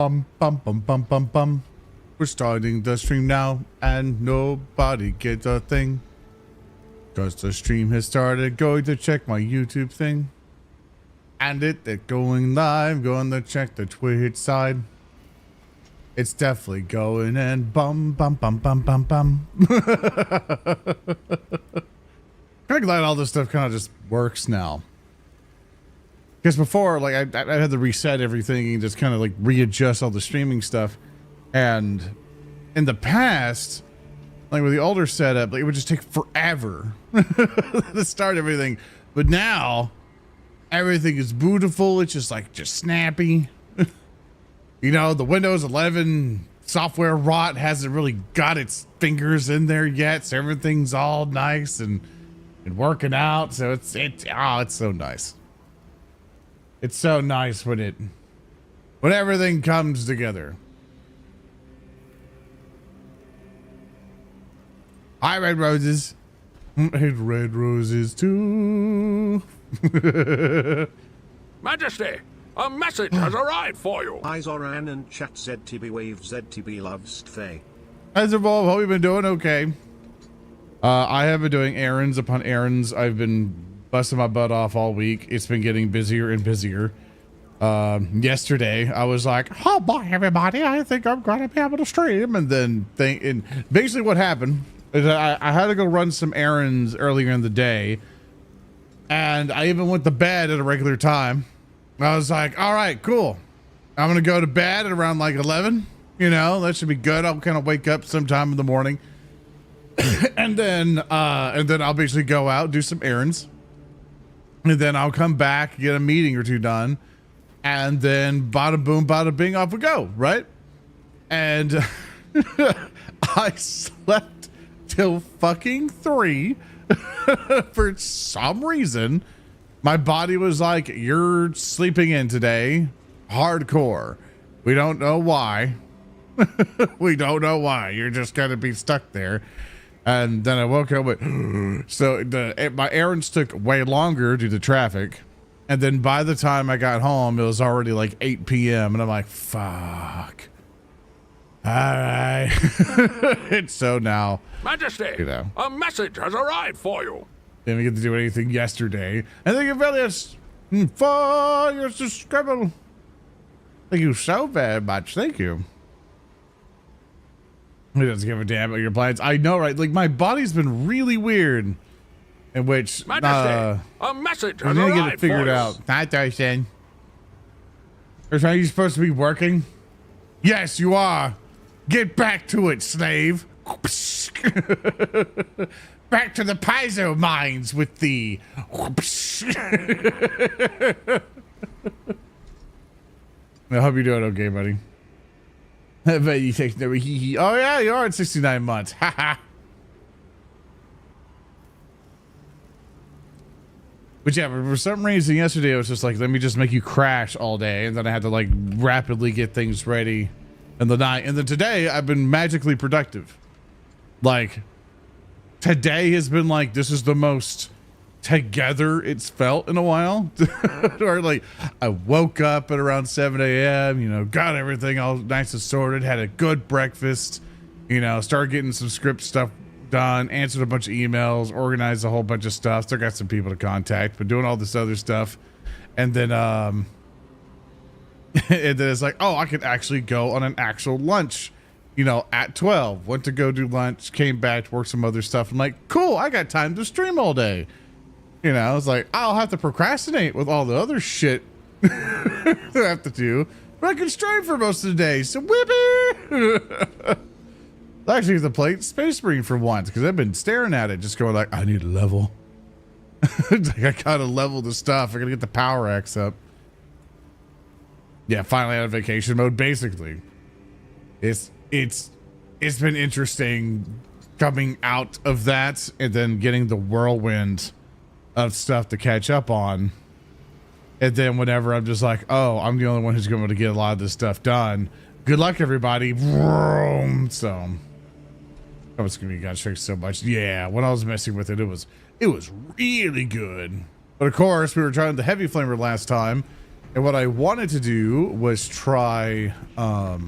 Bum, bum, bum, bum, bum, bum. We're starting the stream now, and nobody gets a thing. Cause the stream has started. Going to check my YouTube thing. And it's going live. Going to check the Twitch side. It's definitely going and bum, bum, bum, bum, bum, bum. Kind of glad all this stuff kind of just works now. Because before, like, I had to reset everything and just kind of like readjust all the streaming stuff. And in the past, like with the older setup, like, it would just take forever to start everything. But now, everything is beautiful. It's just snappy. You know, the Windows 11 software rot hasn't really got its fingers in there yet. So everything's all nice and working out. So it's so nice. It's so nice when everything comes together. Hi, Red Roses. Hate Red Roses too. Majesty, a message has arrived for you. Hi Zoran and chat ZTB wave ZTB loves Faye. As Evolve, hope you've been doing okay. I have been doing errands upon errands. I've been busting my butt off all week. It's been getting busier and busier. Yesterday I was like, oh boy, everybody, I think I'm gonna be able to stream. And then basically what happened is I had to go run some errands earlier in the day. And I even went to bed at a regular time. I was like, all right, cool. I'm gonna go to bed at around like 11. You know, that should be good. I'll kind of wake up sometime in the morning. and then I'll basically go out, do some errands. And then I'll come back, get a meeting or two done. And then bada boom, bada bing, off we go, right? And I slept till fucking 3 for some reason. My body was like, you're sleeping in today, hardcore. We don't know why. We don't know why. You're just gonna be stuck there. And then I woke up with, so my errands took way longer due to traffic. And then by the time I got home, it was already like 8 p.m. And I'm like, fuck. All right. It's so now. Majesty, You know. a message has arrived for you. Didn't get to do anything yesterday. And thank you very much for your subscribe. Thank you so very much. Thank you. He doesn't give a damn about your plans. I know, right? Like, my body's been really weird. In which, Majesty, a message I has need to get arrived it figured for out. Not Dyson. Are you supposed to be working? Yes, you are. Get back to it, slave. Back to the Paizo mines with the. I hope you're doing okay, buddy. I bet you take no hee. Oh yeah, you are at 69 months. Haha. But yeah, for some reason yesterday I was just like, let me just make you crash all day, and then I had to like rapidly get things ready in the night. And then today I've been magically productive. Like, today has been like, this is the most together it's felt in a while. Or like, I woke up at around 7 a.m., you know, got everything all nice and sorted, had a good breakfast, you know, started getting some script stuff done, answered a bunch of emails, organized a whole bunch of stuff, still got some people to contact, but doing all this other stuff. And then and then it's like, oh, I could actually go on an actual lunch, you know, at 12. Went to go do lunch, came back to work some other stuff. I'm like, cool, I got time to stream all day. You know, it's like, I'll have to procrastinate with all the other shit that I have to do, but I can stream for most of the day, so whippy. I actually have to play Space Marine for once, because I've been staring at it, just going like, I need a level. Like, I gotta level the stuff. I gotta get the power X up. Yeah, finally out of vacation mode. Basically, it's been interesting coming out of that and then getting the whirlwind of stuff to catch up on. And then whenever I'm just like, oh, I'm the only one who's going to get a lot of this stuff done. Good luck, everybody. So. I was giving you guys tricks so much. Yeah, when I was messing with it, it was really good. But of course, we were trying the heavy flamer last time, And what I wanted to do was try the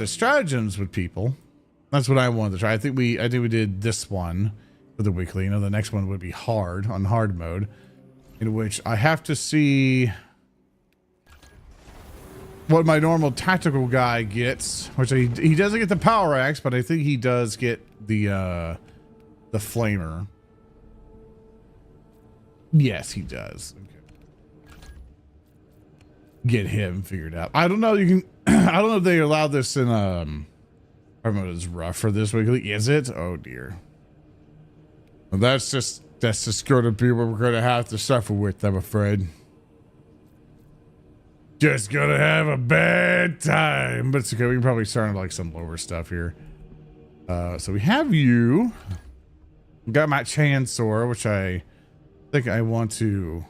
stratagems with people. That's what I wanted to try. I think we did this one for the weekly. You know, the next one would be hard on hard mode, in which I have to see what my normal tactical guy gets, which he doesn't get the power axe, but I think he does get the flamer. Yes, he does. Okay. Get him figured out. I don't know. You can. I don't know if they allow this in hard mode is rough for this weekly. Is it? Oh dear. Well, that's just going to be what we're going to have to suffer with, I'm afraid. Just gonna have a bad time, but it's okay. We can probably start on like some lower stuff here. So we have you. We got my Chansor, which I think I want to.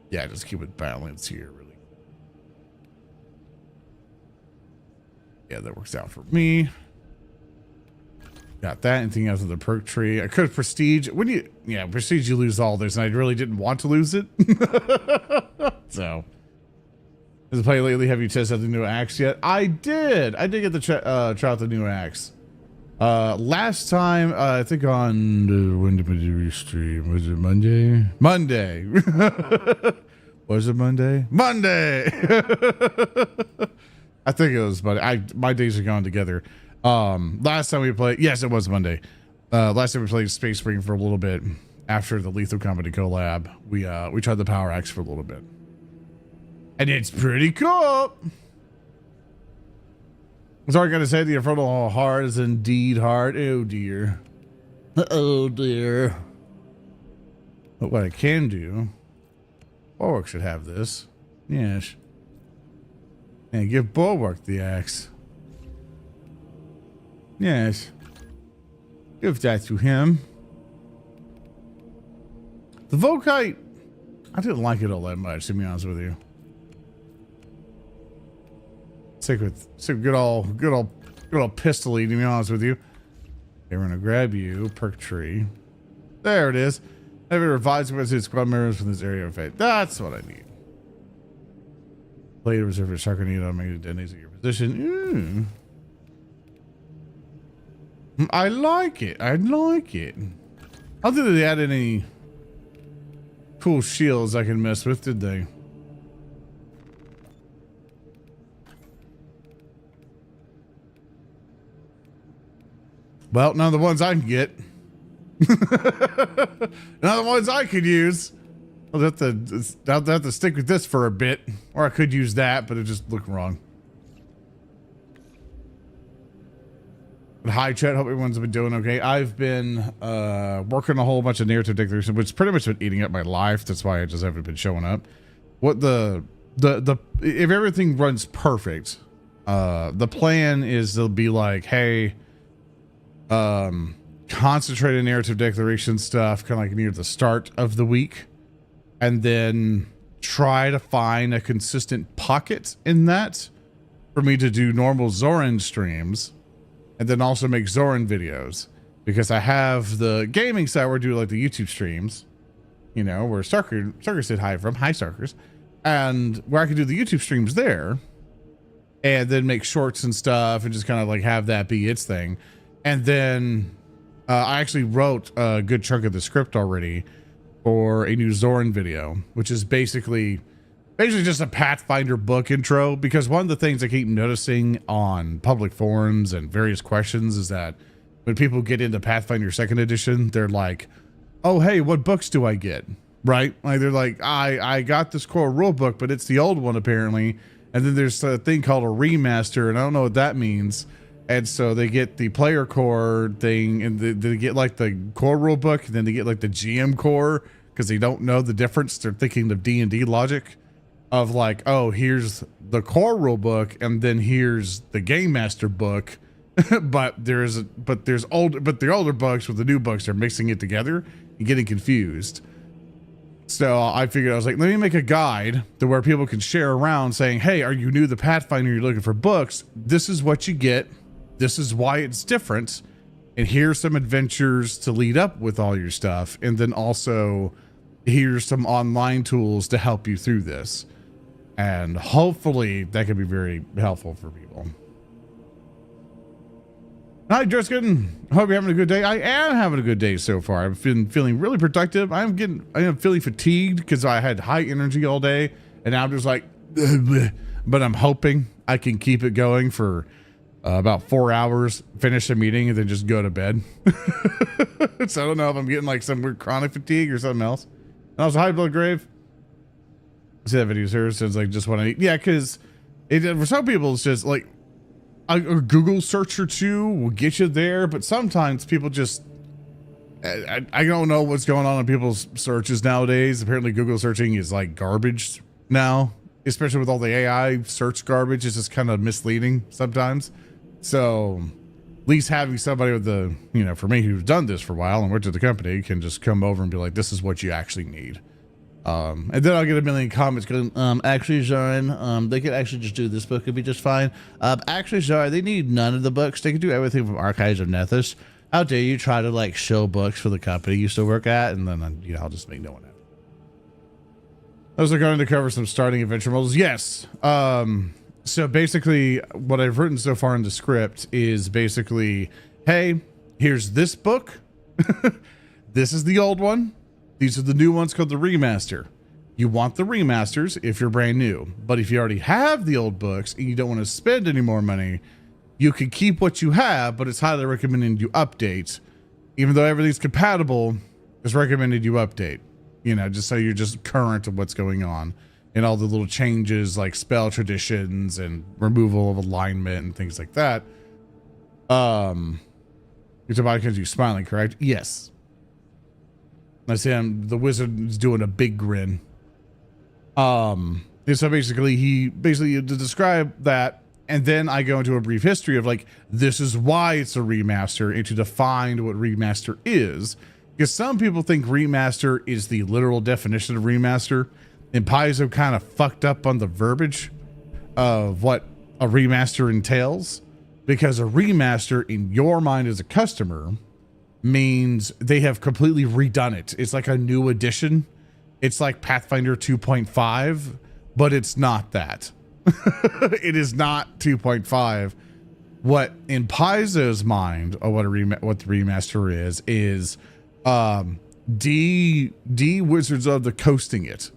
Yeah, just keep it balanced here, really. Yeah, that works out for me. Got that. Anything else in the perk tree? I could prestige. When you, prestige, you lose all this, and I really didn't want to lose it. So, has the play lately? Have you tested out the new axe yet? I did. I did get to try out the new axe. Last time, I think on when did we stream? Was it Monday? Monday. Was it Monday? Monday. I think it was Monday. My days are gone together. Last time we played, yes, it was Monday. Last time we played Space Marine for a little bit after the Lethal Company collab. We tried the Power Axe for a little bit, and it's pretty cool. Sorry, I gotta say the Infernal Heart is indeed hard. Oh dear. Oh dear. But what I can do, Bulwark should have this. Yes. And give Bulwark the axe. Yes. Give that to him. The Volkite, I didn't like it all that much, to be honest with you. Stick with good old pistol-y, to be honest with you. Okay, we're gonna grab you, perk tree. There it is. Have it revives with squad members from this area of fate. That's what I need. Play to reserve your Sarconito, make it detonates at your position. I like it. I like it. I don't think they added any cool shields I can mess with, did they? Well, none of the ones I can get. None of the ones I could use. I'll have to stick with this for a bit. Or I could use that, but it just looked wrong. But hi, chat. Hope everyone's been doing okay. I've been working a whole bunch of narrative declaration, which pretty much been eating up my life. That's why I just haven't been showing up. What if everything runs perfect, the plan is to be like, hey, concentrated narrative declaration stuff kind of like near the start of the week, and then try to find a consistent pocket in that for me to do normal Zoran streams, and then also make Zoran videos, because I have the gaming side where I do like the YouTube streams, you know, where Starker said hi from. Hi, Starkers. And where I can do the YouTube streams there, and then make shorts and stuff, and just kind of like have that be its thing. And then I actually wrote a good chunk of the script already for a new Zoran video, which is basically just a Pathfinder book intro. Because one of the things I keep noticing on public forums and various questions is that when people get into Pathfinder 2nd edition, they're like, oh, hey, what books do I get? Right? Like they're like, I got this core rule book, but it's the old one apparently. And then there's a thing called a remaster, and I don't know what that means. And so they get the player core thing, and they get like the core rule book, and then they get like the GM core, because they don't know the difference. They're thinking of D&D logic of like, oh, here's the core rule book, and then here's the game master book. but the older books with the new books are mixing it together and getting confused. So I figured, I was like, let me make a guide to where people can share around saying, hey, are you new to Pathfinder? You're looking for books. This is what you get. This is why it's different. And here's some adventures to lead up with all your stuff. And then also here's some online tools to help you through this. And hopefully that could be very helpful for people. Hi, Driskin. Hope you're having a good day. I am having a good day so far. I've been feeling really productive. I am feeling fatigued because I had high energy all day, and now I'm just like, but I'm hoping I can keep it going for about 4 hours, finish a meeting, and then just go to bed. So I don't know if I'm getting like some weird chronic fatigue or something else. And also, hi, Blood Grave. See that video, sir? Sounds like just what I need. Yeah, because for some people, it's just like a Google search or two will get you there, but sometimes people just I don't know what's going on in people's searches nowadays. Apparently Google searching is like garbage now, especially with all the AI search garbage. It's just kind of misleading sometimes. So at least having somebody with the, you know, for me who's done this for a while and worked at the company can just come over and be like, this is what you actually need. And then I'll get a million comments going, actually, John, they could actually just do this book. It'd be just fine. Actually, John, they need none of the books. They could do everything from Archives of Nethys. How dare you try to like show books for the company you used to work at? And then, you know, I'll just make no one happy. Those are going to cover some starting adventure models. Yes. So basically what I've written so far in the script is basically, hey, here's this book. This is the old one. These are the new ones called the remaster. You want the remasters if you're brand new, but if you already have the old books and you don't want to spend any more money, you can keep what you have, but it's highly recommended you update. Even though everything's compatible, it's recommended you update, you know, just so you're just current of what's going on and all the little changes like spell traditions and removal of alignment and things like that. You're talking about because you're smiling, correct? Yes. I see the wizard is doing a big grin. And so basically to describe that, and then I go into a brief history of like, this is why it's a remaster and to define what remaster is. Because some people think remaster is the literal definition of remaster, and Paizo kind of fucked up on the verbiage of what a remaster entails. Because a remaster in your mind as a customer means they have completely redone it. It's like a new edition. It's like Pathfinder 2.5, but it's not that. It is not 2.5. What in Paizo's mind, or what the remaster is Wizards of the coasting it,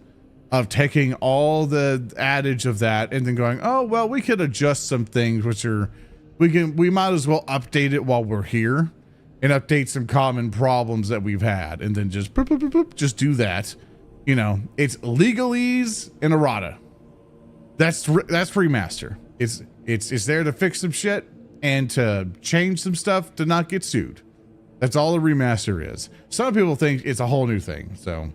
of taking all the adage of that and then going, oh well, we could adjust some things, which are we might as well update it while we're here. And update some common problems that we've had, and then just boop, boop, boop, boop, just do that. You know, it's legalese and errata. That's remaster. It's there to fix some shit and to change some stuff to not get sued. That's all a remaster is. Some people think it's a whole new thing. So,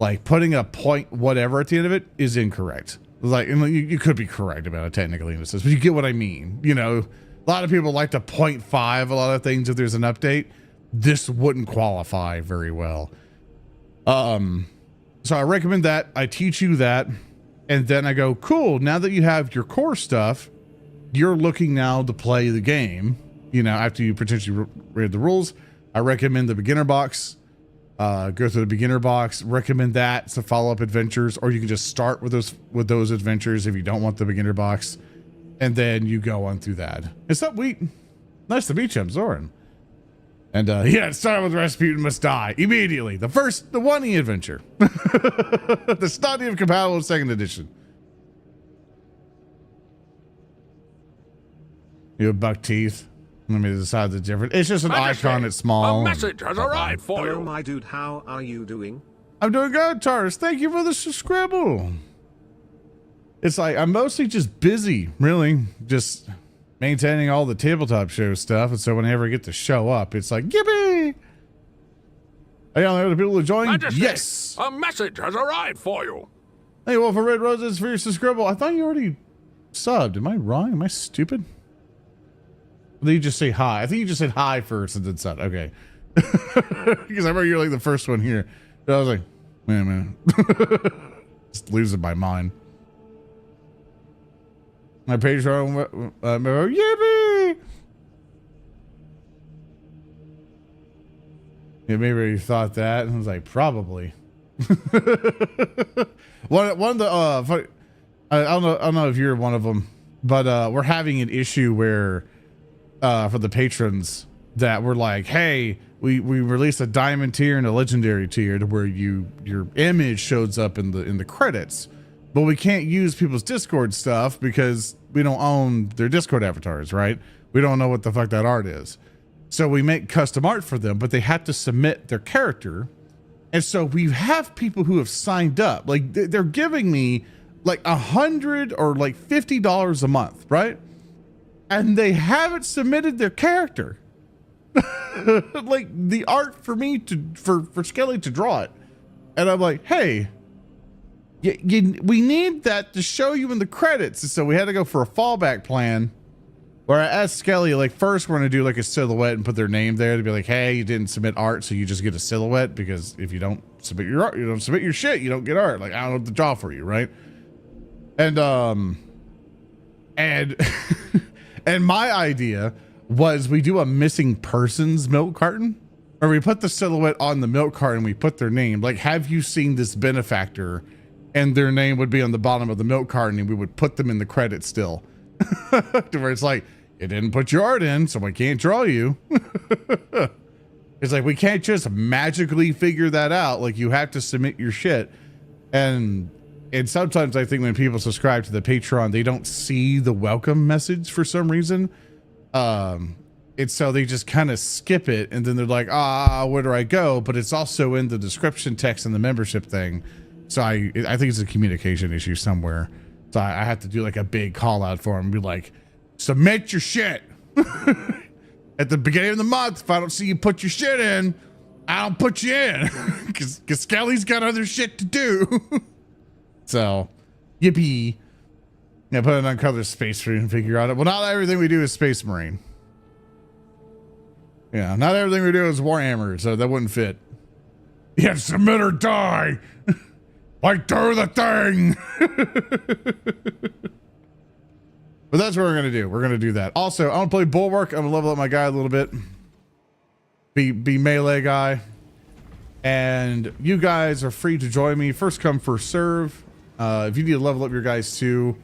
like putting a point whatever at the end of it is incorrect. Like, and you could be correct about it technically in a sense, but you get what I mean. You know. A lot of people like to 0.5 a lot of things if there's an update. This wouldn't qualify very well. So I recommend that. I teach you that. And then I go, cool, now that you have your core stuff, you're looking now to play the game. You know, after you potentially read the rules, I recommend the beginner box. Go through the beginner box. Recommend that to follow-up adventures, or you can just start with those adventures if you don't want the beginner box. And then you go on through that. What's up, Wheat? Nice to meet you, I'm Zoran. And yeah, start with Rasputin must die immediately. The one adventure. The study of compatible 2nd edition. You have buck teeth. Let me decide the difference. It's just an icon. It's small. A message has arrived for Hello, you. my dude. How are you doing? I'm doing good, Taurus. Thank you for the subscribe. It's like I'm mostly just busy, really, just maintaining all the tabletop show stuff. And so whenever I get to show up, it's like, yippee! Are you on the other people who join? Majesty, Yes! a message has arrived for you. Hey, Wolf of Red Roses for your subscribe. I thought you already subbed. Am I wrong? Am I stupid? Or did you just say hi? I think you just said hi first and then subbed. Okay. Because I remember you're like the first one here. But I was like, wait a minute. Just losing my mind. My Patreon, yippee! Yeah, maybe you thought that. And I was like, probably. One of the I don't know if you're one of them, but we're having an issue where for the patrons that we're like, hey, we released a diamond tier and a legendary tier to where your image shows up in the credits, but we can't use people's Discord stuff because we don't own their Discord avatars, right? We don't know what the fuck that art is. So we make custom art for them, but they have to submit their character. And so we have people who have signed up, like they're giving me like $100 or like $50 a month, right? And they haven't submitted their character. Like the art for me for Skelly to draw it. And I'm like, hey, we need that to show you in the credits. And so we had to go for a fallback plan where I asked Skelly, like, first we're going to do like a silhouette and put their name there to be like, hey, you didn't submit art, so you just get a silhouette, because if you don't submit your art, you don't submit your shit, you don't get art. Like, I don't know what to draw for you, right? And and my idea was we do a missing persons milk carton, or we put the silhouette on the milk carton, we put their name, like, have you seen this benefactor, and their name would be on the bottom of the milk carton, and we would put them in the credits still. To where it's like, you didn't put your art in, so I can't draw you. It's like, we can't just magically figure that out. Like, you have to submit your shit. And sometimes I think when people subscribe to the Patreon, they don't see the welcome message for some reason. And so they just kind of skip it, and then they're like, where do I go? But it's also in the description text and the membership thing. So I think it's a communication issue somewhere. So I have to do like a big call out for him and be like, submit your shit. At the beginning of the month, if I don't see you put your shit in, I don't put you in. Because Skelly's got other shit to do. So, yippee. Yeah, put an uncovered space figure on it. Well, not everything we do is Space Marine. Yeah, not everything we do is Warhammer, so that wouldn't fit. Yeah, submit or die. Like, do the thing. But that's what we're going to do. We're going to do that. Also, I want to play Bulwark. I'm going to level up my guy a little bit. Be melee guy. And you guys are free to join me. First come, first serve. If you need to level up your guys too,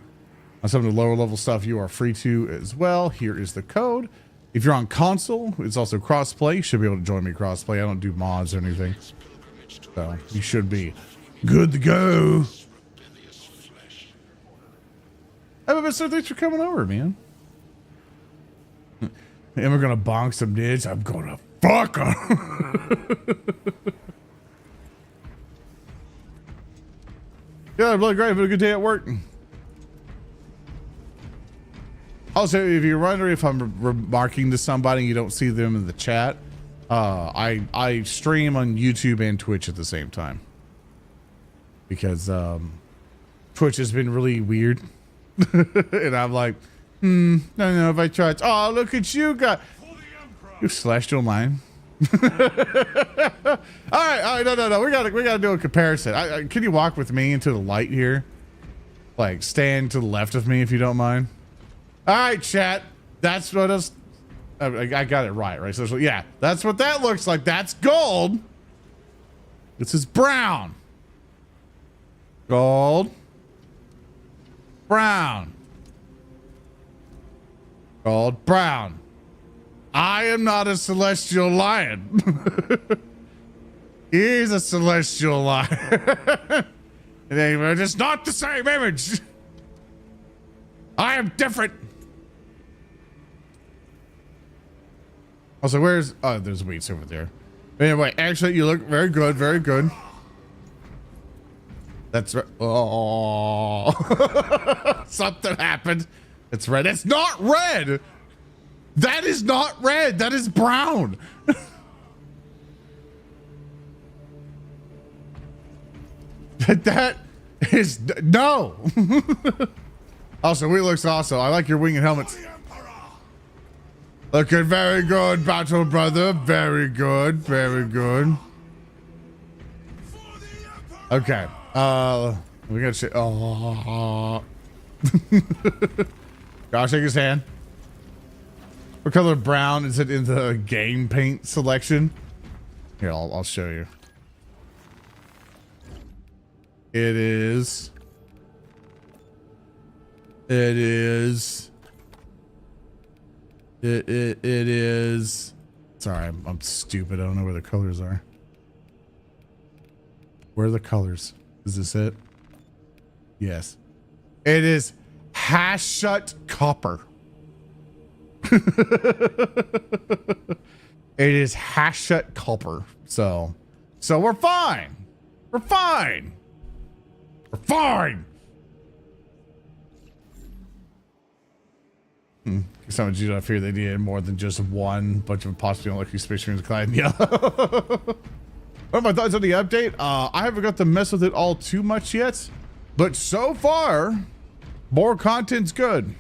on some of the lower level stuff, you are free to as well. Here is the code. If you're on console, it's also crossplay. You should be able to join me crossplay. I don't do mods or anything. So you should be good to go. Hey, Mister, thanks for coming over, man. And we're gonna bonk some nids. I'm gonna fuck them. Yeah, really great. Have a good day at work. Also, if you're wondering if I'm remarking to somebody and you don't see them in the chat, I stream on YouTube and Twitch at the same time. Because Twitch has been really weird. And I'm like, I don't know if I tried. Oh, look at you guys. You celestial line. all right, no. We gotta do a comparison. Can you walk with me into the light here? Like, stand to the left of me if you don't mind. All right, chat. That's what us. I got it right? So yeah, that's what that looks like. That's gold. This is brown. Gold. Brown. Gold. Brown. I am not a celestial lion. He's a celestial lion. They're just not the same image. I am different. Also, where's... Oh, there's Wheats over there. Anyway, actually, you look very good, very good. That's right. Oh. Something happened. It's red. It's not red. That is not red. That is brown. That is... No. Also, we looks awesome. I like your wing and helmets. Looking very good, Battle Brother. Very good. Very good. Okay. We got shit. Oh. Gotta shake his hand. What color brown is it in the game paint selection? Here, I'll show you. It is. It is. Sorry, I'm stupid. I don't know where the colors are. Where are the colors? Is this it? Yes. It is Hashut Copper. It is Hashut Copper. So we're fine. We're fine. We're fine. Some of you don't fear they needed more than just one bunch of possibly unlucky space marines clad in yellow. What are my thoughts on the update? I haven't got to mess with it all too much yet, but so far, more content's good.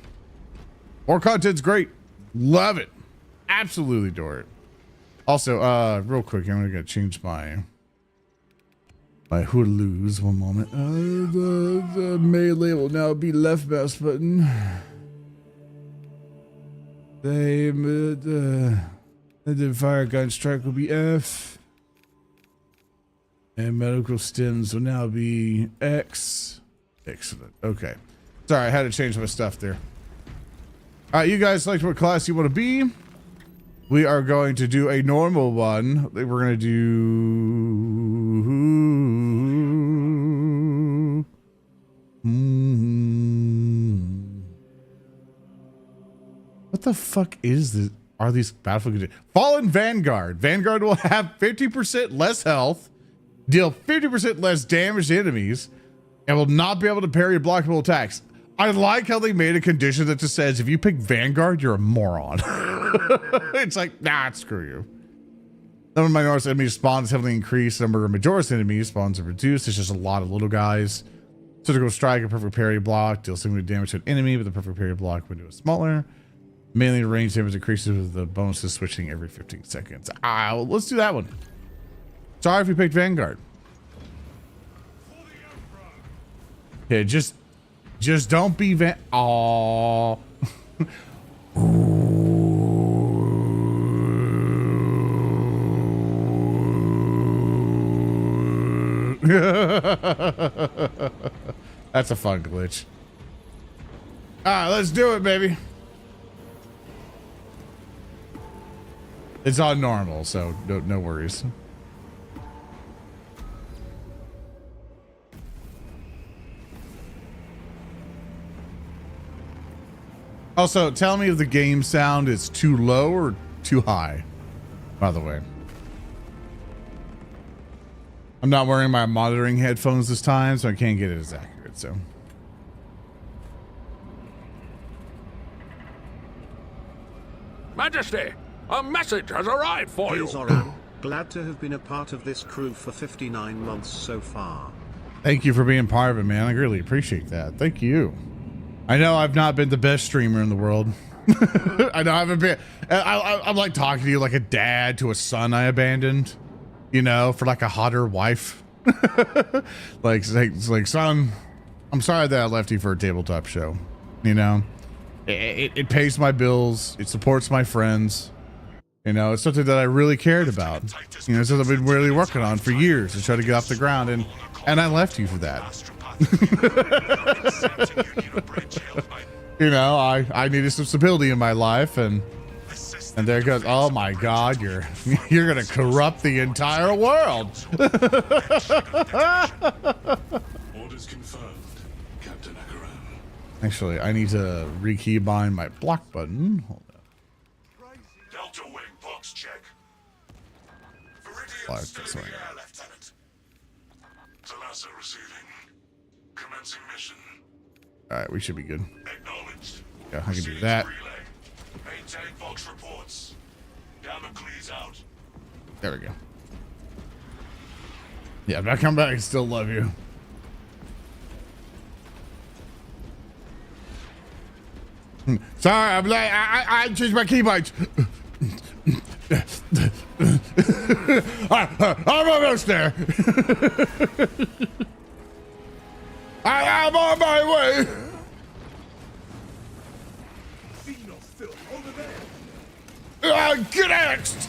More content's great. Love it. Absolutely adore it. Also, real quick, I'm gonna change my hoodaloos. One moment. The melee will now be left mouse button. The fire gun strike will be F. And medical stems will now be X. Excellent. Okay. Sorry, I had to change my stuff there. All right, you guys select what class you want to be. We are going to do a normal one. We're going to do... What the fuck is this? Are these Battlefield conditions? Fallen Vanguard. Vanguard will have 50% less health, deal 50% less damage to enemies, and will not be able to parry blockable attacks. I like how they made a condition that just says if you pick Vanguard, you're a moron. It's like, nah, screw you. Number of minority enemies spawns heavily increased. Number of majority enemies spawns are reduced. It's just a lot of little guys. Surgical strike, a perfect parry block, deals significant damage to an enemy, but the perfect parry block window is smaller. Mainly range damage increases with the bonuses switching every 15 seconds. Well, let's do that one. Sorry if you picked Vanguard. Yeah, just don't be Aww. That's a fun glitch. All right, let's do it, baby. It's on normal, so no worries. Also, tell me if the game sound is too low or too high, by the way. I'm not wearing my monitoring headphones this time, so I can't get it as accurate, so. Majesty, a message has arrived for Hey you. Zoran, glad to have been a part of this crew for 59 months so far. Thank you for being part of it, man. I really appreciate that. Thank you. I know I've not been the best streamer in the world. I know I haven't been. I'm like talking to you like a dad to a son I abandoned, you know, for like a hotter wife. like, son, I'm sorry that I left you for a tabletop show. You know, it pays my bills. It supports my friends. You know, it's something that I really cared about. You know, it's something I've been really working on for years to try to get off the ground, and I left you for that. You know, I needed some stability in my life, and there it goes. Oh my God, you're gonna corrupt the entire world. Orders confirmed, Captain Akaran. Actually, I need to rekeybind my block button. Hold on. Delta Wing box check. Block, Viridian still sorry. in the air, Lieutenant. Talassa receiving. Commencing mission. All right, we should be good. Acknowledged. Yeah, I can do Proceed that. to relay. Maintain Vox reports. Damocles out. There we go. Yeah, if I come back, I still love you. Sorry, I'm like, I changed my keybind. I'm almost there. I am on my way. Get axed.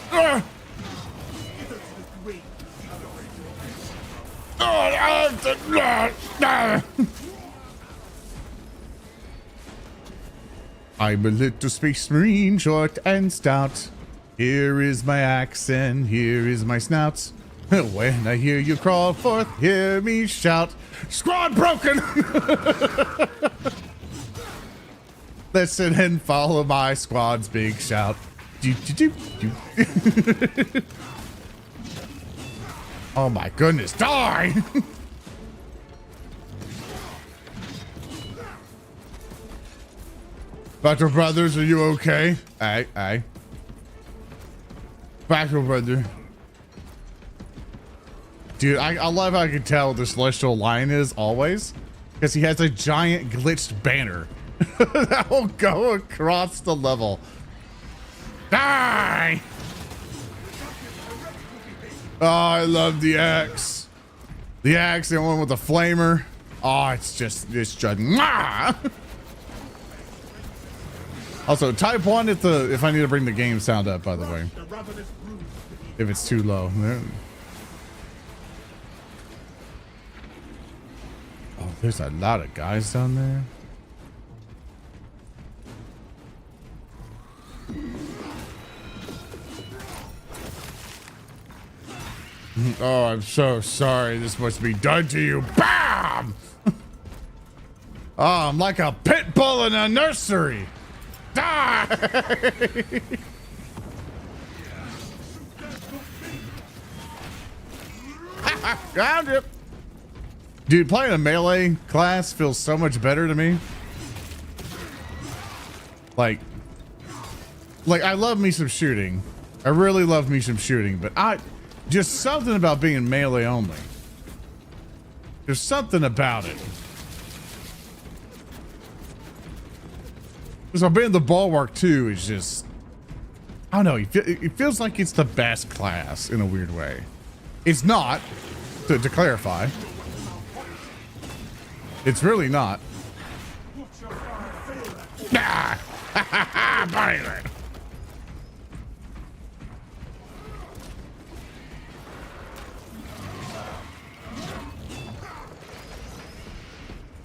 I'm a little space marine, short and stout. Here is my axe and here is my snout. When I hear you crawl forth, hear me shout, squad broken! Listen and follow my squad's big shout. Do, do, do, do. Oh my goodness, die! Battle Brothers, are you okay? Aye. Battle Brother. Dude, I love how I can tell the Celestial Lion is always. Because he has a giant glitched banner that will go across the level. Die! Oh, I love the axe. The axe, the one with the flamer. Oh, it's just mwah! Also, type 1 if I need to bring the game sound up, by the way. If it's too low. Oh, there's a lot of guys down there. Oh, I'm so sorry. This must be done to you. BAM! Oh, I'm like a pit bull in a nursery. Die! Found you. Dude, playing a melee class feels so much better to me. Like I love me some shooting. I really love me some shooting, but just something about being melee only. There's something about it. So being the bulwark too is just, I don't know. It feels like it's the best class in a weird way. It's not, to clarify. It's really not.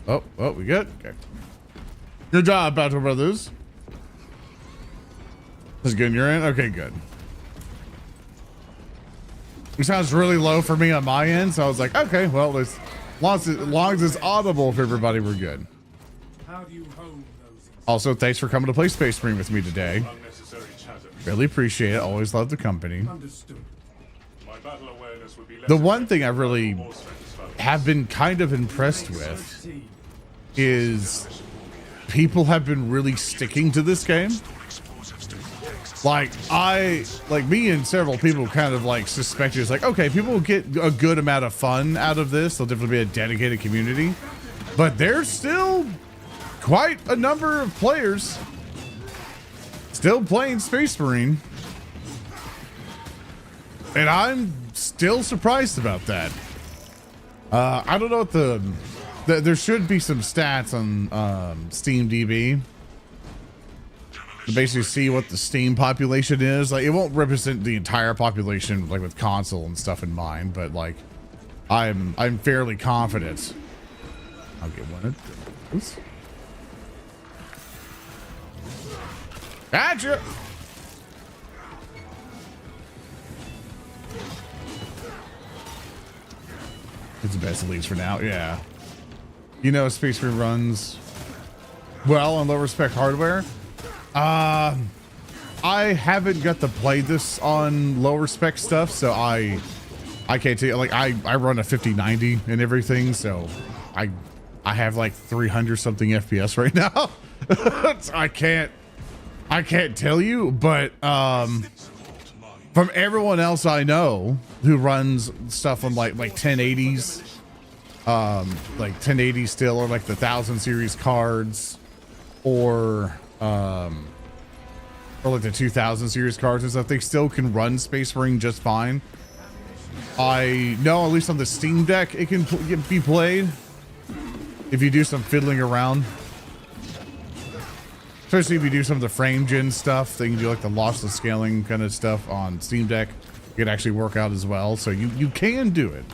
Oh, we good? Okay. Good job, Battle Brothers. This is good. You're in? Okay, good. It sounds really low for me on my end, so I was like, okay, well, as long as it's audible for everybody, we're good. How do you hone those? Also, thanks for coming to play Space Marine with me today. Unnecessary chatter. Really appreciate it. Always love the company. Understood. My battle awareness would be less The one thing I really more satisfying. have been kind of impressed with is people have been really sticking to this game. Like me and several people kind of like suspected it's like, okay, people will get a good amount of fun out of this. There'll definitely be a dedicated community, but there's still quite a number of players still playing Space Marine. And I'm still surprised about that. I don't know what there should be some stats on SteamDB to basically see what the Steam population is. Like, it won't represent the entire population, like with console and stuff in mind, but like, I'm fairly confident. I'll get one of those. Gotcha. It's the best, at least for now. Yeah. You know, Space Marine runs well on lower spec hardware. I haven't got to play this on lower spec stuff, so I can't tell you. Like, I run a 5090 and everything, so I have like 300 something FPS right now. So I can't tell you, but from everyone else I know who runs stuff on like 1080s, like 1080 still, or like the 1000 series cards, or like the 2000 series cards and stuff, they still can run Space Marine just fine. I know, at least on the Steam Deck, it can be played if you do some fiddling around. Especially if you do some of the frame gen stuff, then you can do like the lossless scaling kind of stuff on Steam Deck. It can actually work out as well, so you can do it.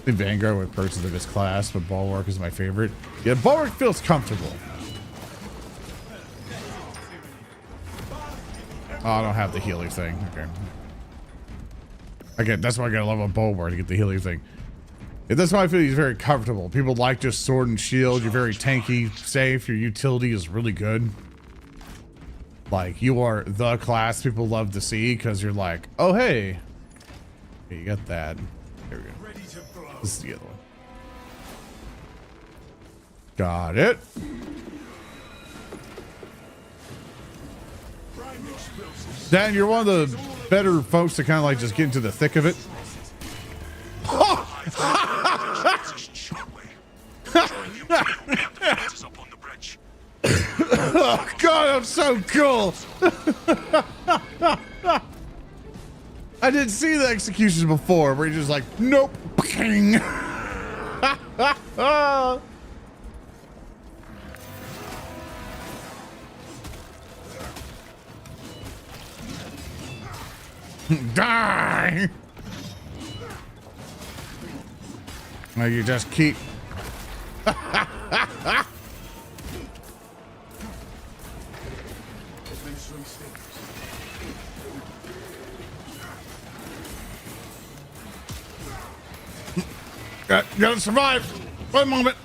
The Vanguard with perks of this class, but Bulwark is my favorite. Yeah, Bulwark feels comfortable. Oh, I don't have the healer thing. Okay. Again, that's why I gotta level up Bulwark to get the healer thing. Yeah, that's why I feel he's very comfortable. People like just sword and shield. You're very tanky, safe. Your utility is really good. Like, you are the class people love to see because you're like, oh, hey. Okay, you got that. There we go. This is the other one. Got it. Dan, you're one of the better folks to kind of like just get into the thick of it. Oh God, I'm so cool. I didn't see the executions before where you're just like, nope. King. Die. Now you just keep. You gotta survive. One moment.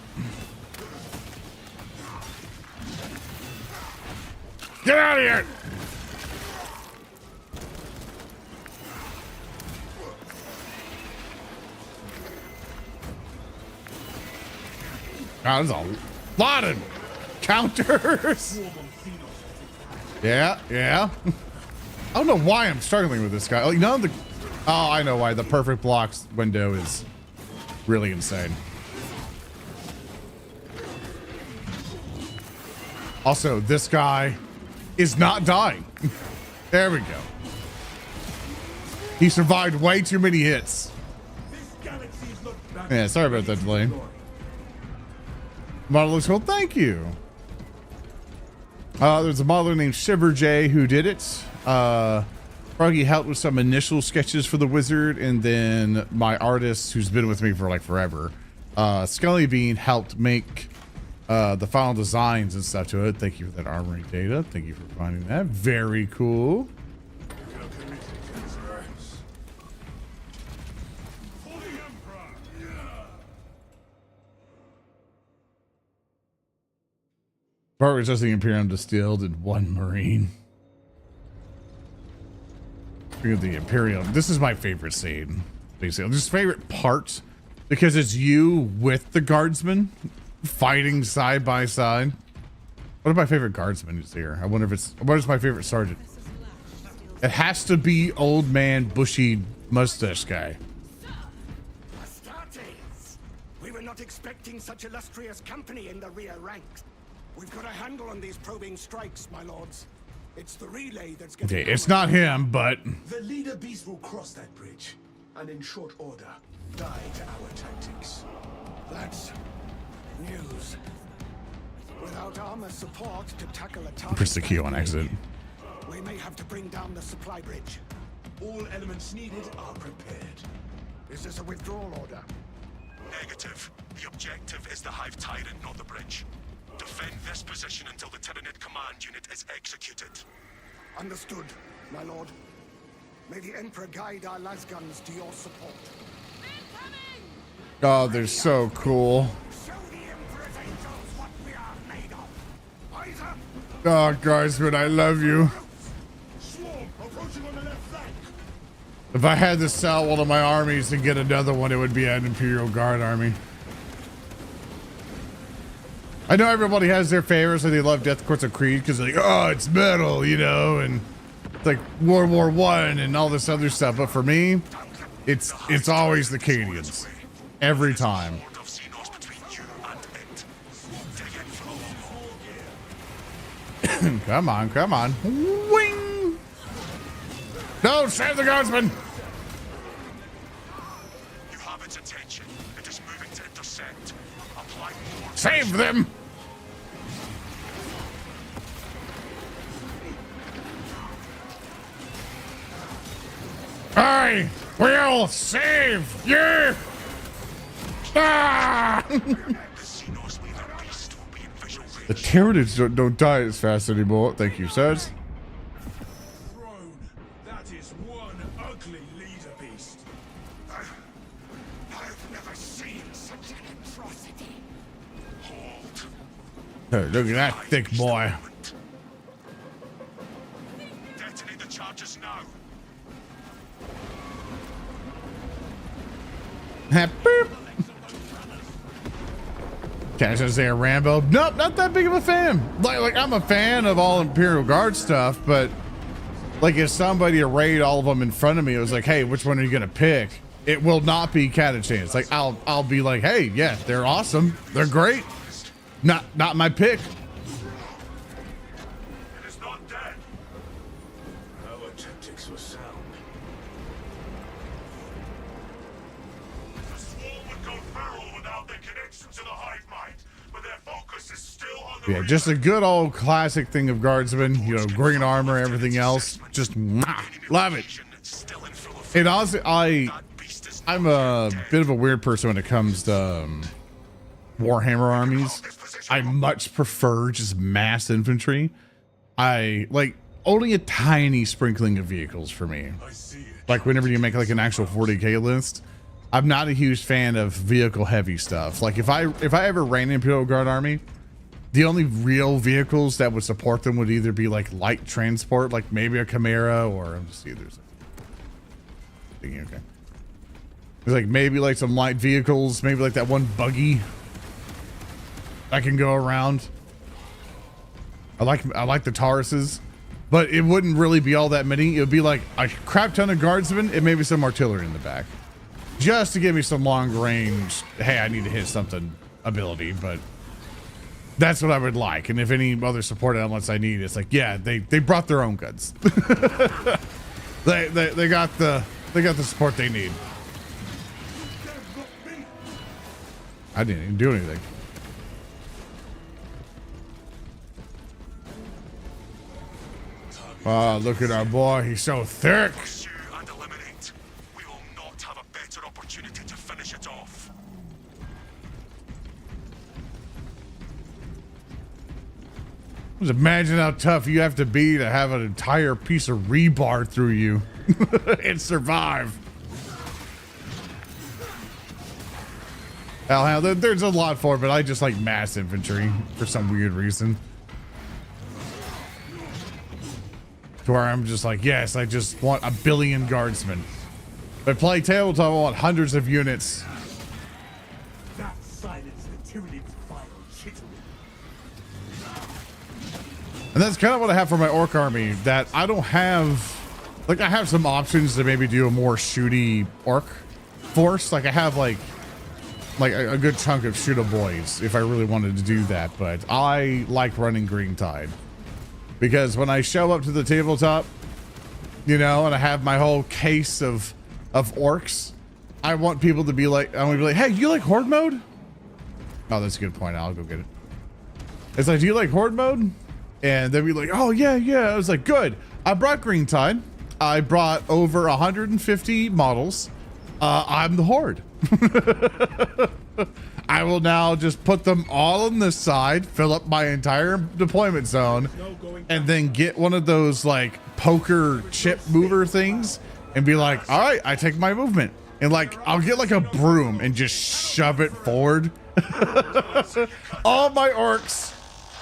Get out of here. Oh, there's a lot of counters. Yeah, yeah. I don't know why I'm struggling with this guy. Like, none of the. Oh, I know why. The perfect blocks window is really insane. Also, this guy is not dying. There we go. He survived way too many hits. Yeah, sorry about that delay. Model looks cool. Thank you. There's a modeler named Shiver J who did it. Froggy helped with some initial sketches for the wizard, and then my artist who's been with me for like forever, Scully Bean, helped make the final designs and stuff to it. Thank you for that armory data. Thank you for finding that. Very cool. Part was just the Imperium distilled in one Marine. Look at the Imperium. This is my favorite scene, basically. This favorite part because it's you with the guardsmen fighting side by side. One of my favorite guardsmen is here. I wonder if it's what is my favorite sergeant. It has to be old man, bushy mustache guy. Astartes! We were not expecting such illustrious company in the rear ranks. We've got a handle on these probing strikes, my lords. It's the relay that's getting. Okay, it's not him, but the leader beast will cross that bridge, and in short order, die to our tactics. That's news. Without armor support to tackle a target, press the key on exit. we may have to bring down the supply bridge. All elements needed are prepared. Is this a withdrawal order? Negative. The objective is the Hive Tyrant, not the bridge. Defend this position until the Tyranid command unit is executed. Understood, my lord. May the Emperor guide our lasguns to your support. Oh, they're so cool. Show the Emperor's angels what we are made of. Eyes up! Oh, guardsman, I love you. Swarm approaching on the left flank. If I had to sell one of my armies and get another one, it would be an Imperial Guard army. I know everybody has their favorites and they love Death Courts of Creed because they're like, oh, it's metal, you know, and it's like World War I and all this other stuff. But for me, it's always the Cadians. Every time. Come on, come on. Wing! No, save the guardsman! You have its attention. It is moving to intercept. Apply more. Save them! I will save you! Ah! The Xenos leader beast will be in visual range. The Tyranids don't die as fast anymore. Thank you, sirs. Throne. That is one ugly leader beast. I've never seen such an atrocity. Hold. Hey, look at that thick boy. Detonate the charges now. Boop. Can I just say a Rambo? Nope, not that big of a fan. Like I'm a fan of all Imperial Guard stuff, but like if somebody arrayed all of them in front of me, it was like, hey, which one are you gonna pick? It will not be Catachans. Like I'll be like, hey, yeah, they're awesome, they're great. Not my pick. It is not dead. Our tactics were sound. The swarm would go feral without their connection to the hive mind, but their focus is still on the Yeah, just a good old classic thing of Guardsmen. You know, green armor, everything else. Just love it. still in full effect. And honestly, That beast is I'm not a dead. bit of a weird person when it comes to Warhammer armies. I much prefer just mass infantry. I like only a tiny sprinkling of vehicles for me. I see it. Like whenever you make like an actual 40k list, I'm not a huge fan of vehicle heavy stuff. Like if I ever ran an Imperial Guard army, the only real vehicles that would support them would either be like light transport, like maybe a Chimera, or I'm just see there's a thinking, okay. There's like maybe like some light vehicles, maybe like that one buggy that can go around. I like the Tauruses, but it wouldn't really be all that many. It would be like a crap ton of guardsmen and maybe some artillery in the back, just to give me some long range. Hey, I need to hit something ability, but that's what I would like. And if any other support elements I need, it's like, yeah, they brought their own guns. they got the support they need. I didn't even do anything. Look at our boy. He's so thick. Pursue and eliminate. We will not have a better opportunity to finish it off. Just imagine how tough you have to be to have an entire piece of rebar through you and survive. Hell, there's a lot for it, but I just like mass infantry for some weird reason. To where I'm just like, yes, I just want a billion guardsmen. If I play tabletop, I want hundreds of units. That silenced the Tyranids' vile chitter. And that's kind of what I have for my orc army, that I don't have, like I have some options to maybe do a more shooty orc force. Like I have like a good chunk of shooter boys if I really wanted to do that, but I like running Green Tide. Because when I show up to the tabletop, you know, and I have my whole case of orcs, I want people to be like, I want to be like, hey, you like horde mode? Oh, that's a good point. I'll go get it. It's like, do you like horde mode? And they'll be like, oh yeah, yeah. I was like, good. I brought Green Tide. I brought over 150 models. I'm the horde. I will now just put them all on this side, fill up my entire deployment zone, and then get one of those like poker chip mover things and be like, all right, I take my movement. And like, I'll get like a broom and just shove it forward. All my orcs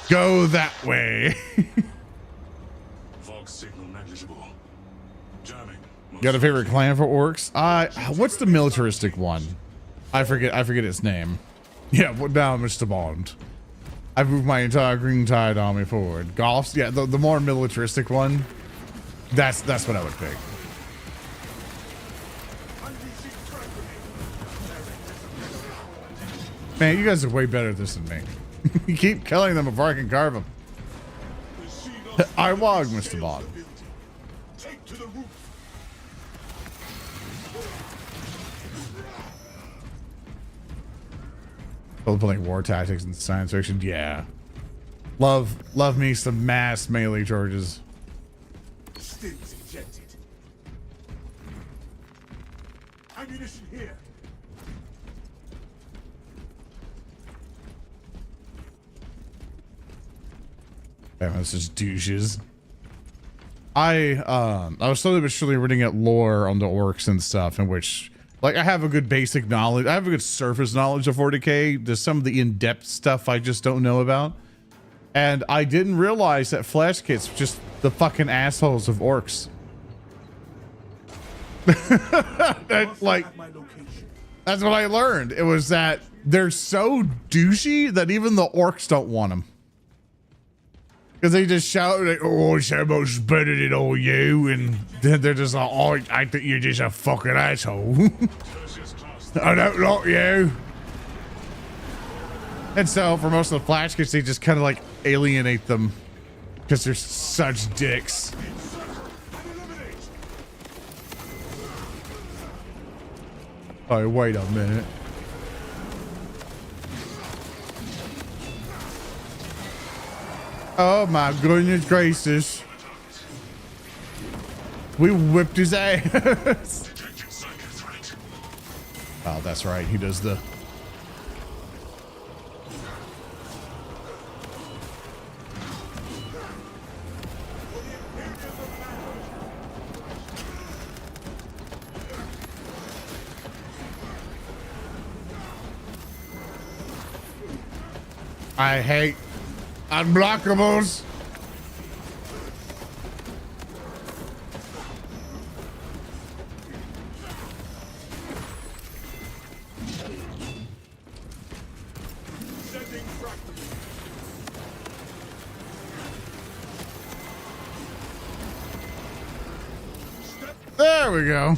go that way. Fog signal negligible. Jamming. Got a favorite clan for orcs? What's the militaristic one? I forget its name. Yeah, well, now I'm just bombed. I've moved my entire Green Tide army forward. Golfs, yeah, the more militaristic one. That's what I would pick. Man, you guys are way better at this than me. You keep killing them before I can carve them. I wog, Mr. Bond. Take to the roof. Both playing war tactics and science fiction, yeah. Love me some mass melee charges. Stints ejected. Ammunition here. Damn, this is douches. I was slowly but surely reading at lore on the orcs and stuff, in which, like, I have a good basic knowledge. I have a good surface knowledge of 40k. There's some of the in-depth stuff I just don't know about. And I didn't realize that flash kits were just the fucking assholes of orcs. Like, that's what I learned. It was that they're so douchey that even the orcs don't want them. Because they just shout, like, oh, so much better than all you. And then they're just like, oh, I think you're just a fucking asshole. I don't like you. And so for most of the flash kits, they just kind of like alienate them because they're such dicks. Oh, wait a minute. Oh my goodness gracious. We whipped his ass. Oh, that's right. He does the... I hate unblockables. There we go.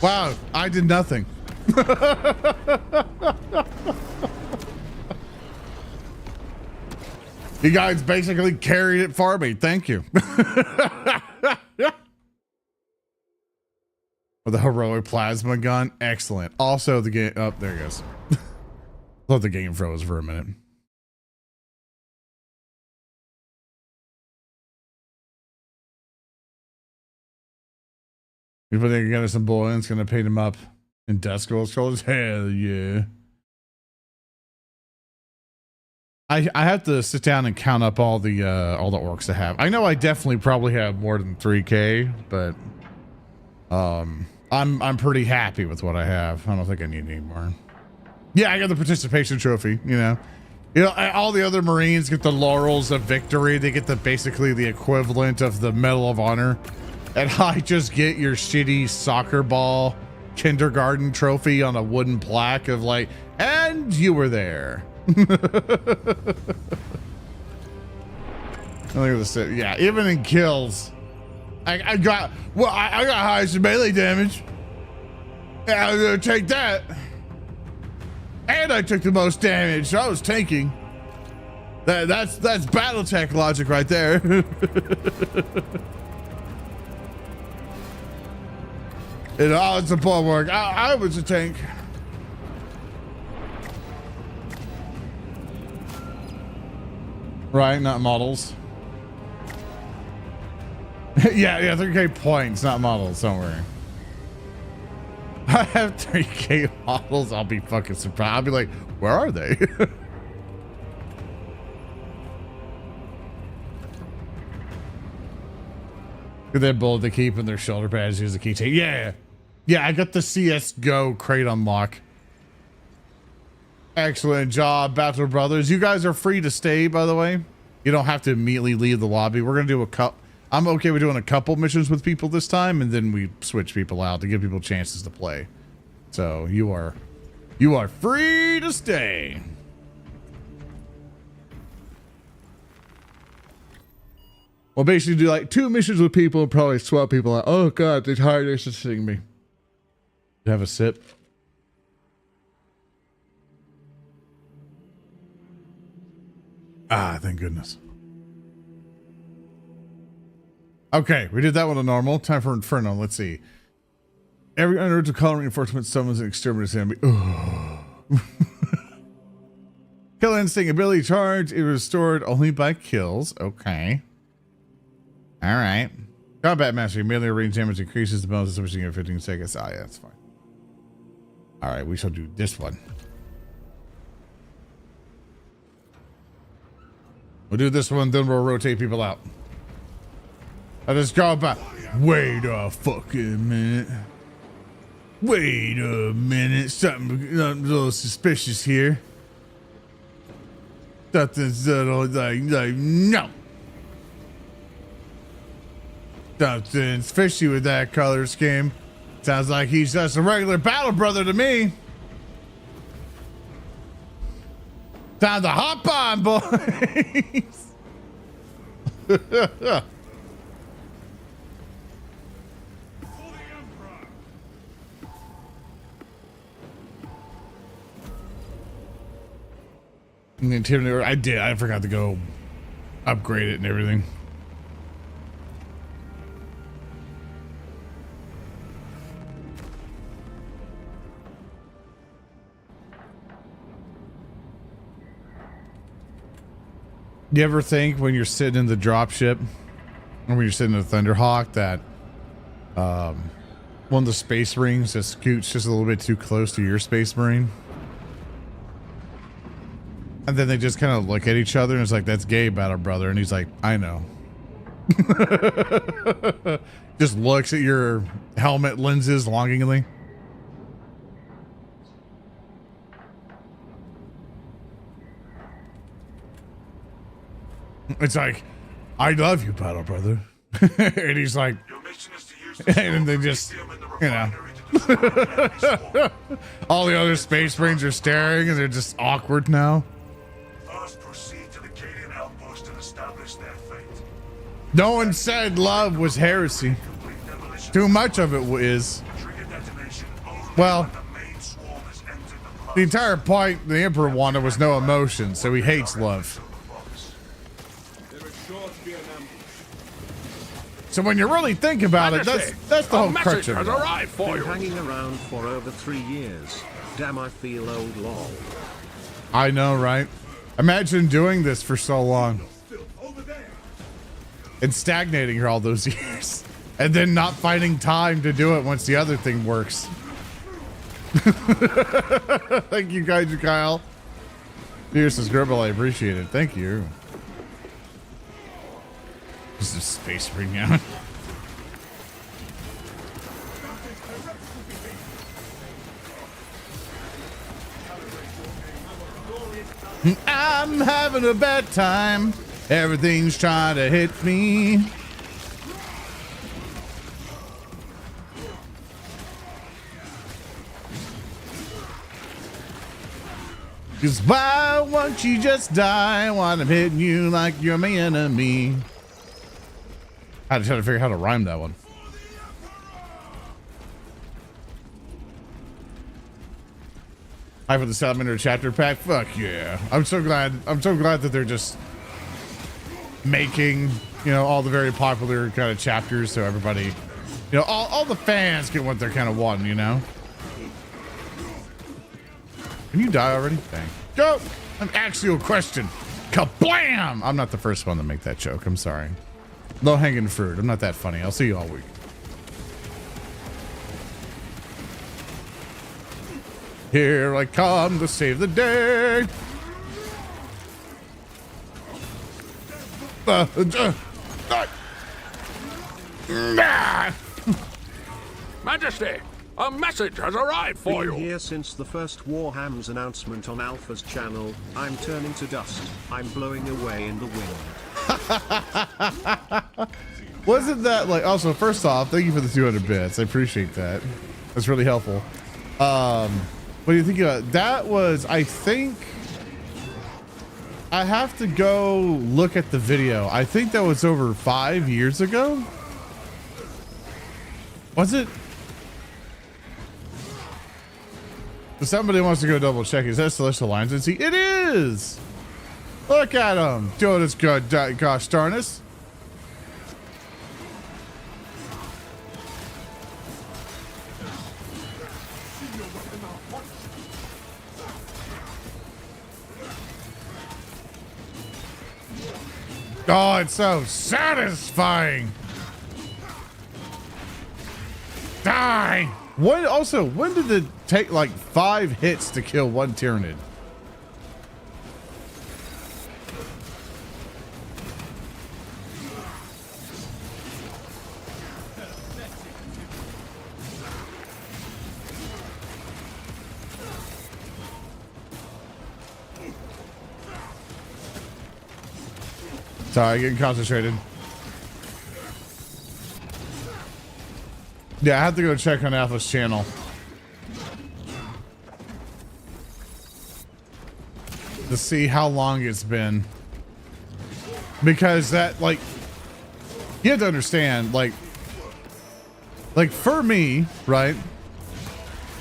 Wow, I did nothing. You guys basically carried it for me. Thank you. With the heroic plasma gun. Excellent. Also the game. Oh, there it goes. Let the game froze for a minute. You put together some boy and it's gonna paint him up in Death Scrolls. Hell yeah. I have to sit down and count up all the orcs I have. I know I definitely probably have more than 3K, but I'm pretty happy with what I have. I don't think I need any more. Yeah, I got the participation trophy, you know. All the other Marines get the laurels of victory. They get basically the equivalent of the Medal of Honor. And I just get your shitty soccer ball kindergarten trophy on a wooden plaque of like, and you were there. Yeah, even in kills, I got highest melee damage. Yeah, I'm gonna take that. And I took the most damage, so I was tanking. That's BattleTech logic right there. It's a bulwark. I was a tank. Right, not models. yeah, 3K points, not models, don't worry. I have 3K models, I'll be fucking surprised. I'll be like, where are they? They're bold to keep in their shoulder pads, use the keychain. Yeah. Yeah, I got the CSGO crate unlock. Excellent job, Battle Brothers. You guys are free to stay, by the way. You don't have to immediately leave the lobby. We're going to do I'm okay with doing a couple missions with people this time, and then we switch people out to give people chances to play. So you are free to stay. We'll basically do like 2 missions with people and probably swap people out. Oh god, they're tired of seeing me. Have a sip. Ah, thank goodness. Okay, we did that one on normal. Time for Inferno. Let's see. Every unoriginal color reinforcement summons an exterminator's enemy. Kill instinct ability charge is restored only by kills. Okay. All right. Combat mastery. Melee range damage increases the bonus switching every 15 seconds. Ah, yeah, that's fine. All right, we shall do this one. We'll do this one, then we'll rotate people out. I just go back. Wait a fucking minute. Wait a minute. Something a little suspicious here. Something's like no. Something's fishy with that color scheme. Sounds like he's just a regular battle brother to me. Time to hop on, boys. Intimidator. I did. I forgot to go upgrade it and everything. You ever think when you're sitting in the dropship or when you're sitting in the Thunderhawk that one of the space marines just scoots just a little bit too close to your space marine? And then they just kind of look at each other and it's like, that's gay, battle brother. And he's like, I know. Just looks at your helmet lenses longingly. It's like, I love you, battle brother. And he's like, Your mission is to use the and they just, lithium in the you know. refinery to destroy the enemy swarm. All the other space marines are staring and they're just awkward now. First, proceed to the Cadian outpost and establish their fate. No one said love was heresy. Complete demolition. Too much of it is. Trigger detonation only Well, when the main swarm has entered the the plaza. entire point the Emperor wanted was no emotion, so he hates love. So when you really think about it, that's the a whole message crutch of has it. arrived for Been you. hanging around for over 3 years. Damn, I feel old lol. I know, right? Imagine doing this for so long and stagnating here all those years and then not finding time to do it once the other thing works. Thank you, Kaiju Kyle. Here's this Gribble, I appreciate it. Thank you. This is Space Marine now. I'm having a bad time. Everything's trying to hit me. Cause why won't you just die while I'm hitting you like you're my enemy? I had to try to figure out how to rhyme that one. I for the Salamander chapter pack. Fuck yeah! I'm so glad that they're just making, you know, all the very popular kind of chapters so everybody, you know, all the fans get what they're kind of wanting, you know. Can you die already? Dang. Go! An axial question. Kablam! I'm not the first one to make that joke. I'm sorry. Low hanging fruit. I'm not that funny. I'll see you all week. Here I come to save the day. Majesty, a message has arrived for Been you. here since the first Warham's announcement on Alpha's channel. I'm turning to dust. I'm blowing away in the wind. Wasn't that like, also, first off, thank you for the 200 bits. I appreciate that. That's really helpful. What do you think about that? Was, I think I have to go look at the video. I think that was over 5 years ago. Was it? If somebody wants to go double check, is that Celestial Lines? And see, it is. Look at him doing his good. Gosh darn us. Oh, it's so satisfying. Die. When did it take like 5 hits to kill one Tyranid? Sorry, getting concentrated. Yeah, I have to go check on Alpha's channel. To see how long it's been. Because that, like, you have to understand, like for me, right?